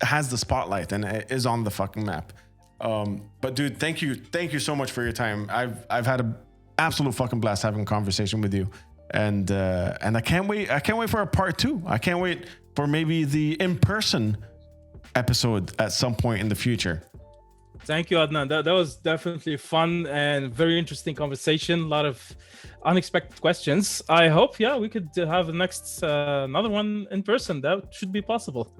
has the spotlight and it is on the fucking map. But dude, thank you so much for your time. I've had an absolute fucking blast having a conversation with you, and I can't wait for a part 2. I can't wait for maybe the in-person episode at some point in the future. Thank you, Adnan. That was definitely fun and very interesting conversation. A lot of unexpected questions. I hope, we could have the next another one in person. That should be possible.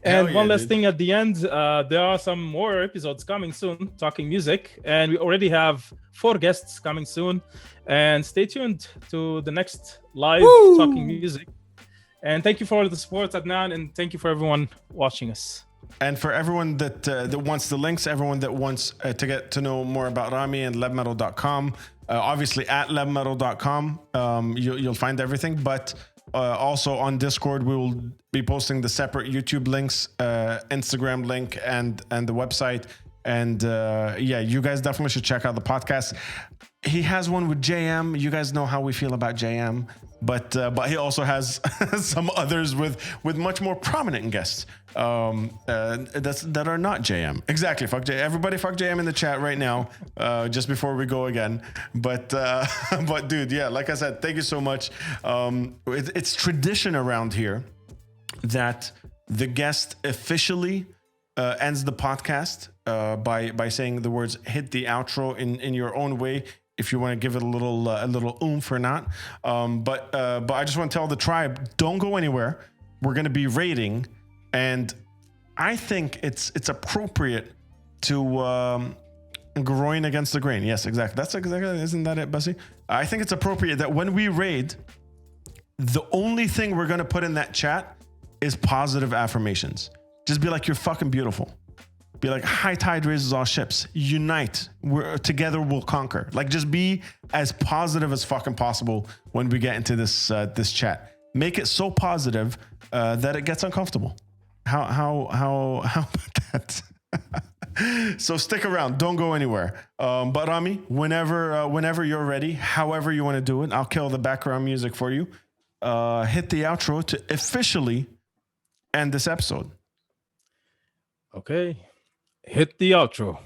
And one last thing at the end, there are some more episodes coming soon, talking music, and we already have 4 guests coming soon. And stay tuned to the next live talking music. And thank you for all the support, Adnan, and thank you for everyone watching us. And for everyone that wants the links, everyone that wants to get to know more about Rami and lebmetal.com, obviously at lebmetal.com, you'll find everything. But also on Discord, we will be posting the separate YouTube links, Instagram link, and the website. And you guys definitely should check out the podcast. He has one with JM. You guys know how we feel about JM. But he also has some others with much more prominent guests that are not JM. Exactly. Fuck JM. Everybody fuck JM in the chat right now, just before we go again. But dude, like I said, thank you so much. It's tradition around here that the guest officially ends the podcast by saying the words "hit the outro" in your own way, if you want to give it a little oomph or not. But I just want to tell the tribe, don't go anywhere. We're going to be rating, and I think it's appropriate to groin against the grain. Yes, exactly. That's exactly. Isn't that it, Bussy? I think it's appropriate that when we raid, the only thing we're going to put in that chat is positive affirmations. Just be like, you're fucking beautiful. Be like, high tide raises all ships. Unite. Together we'll conquer. Like, just be as positive as fucking possible when we get into this chat. Make it so positive that it gets uncomfortable. How about that? So stick around. Don't go anywhere. But Rami, whenever you're ready, however you want to do it, I'll kill the background music for you. Hit the outro to officially end this episode. Okay. Hit the outro.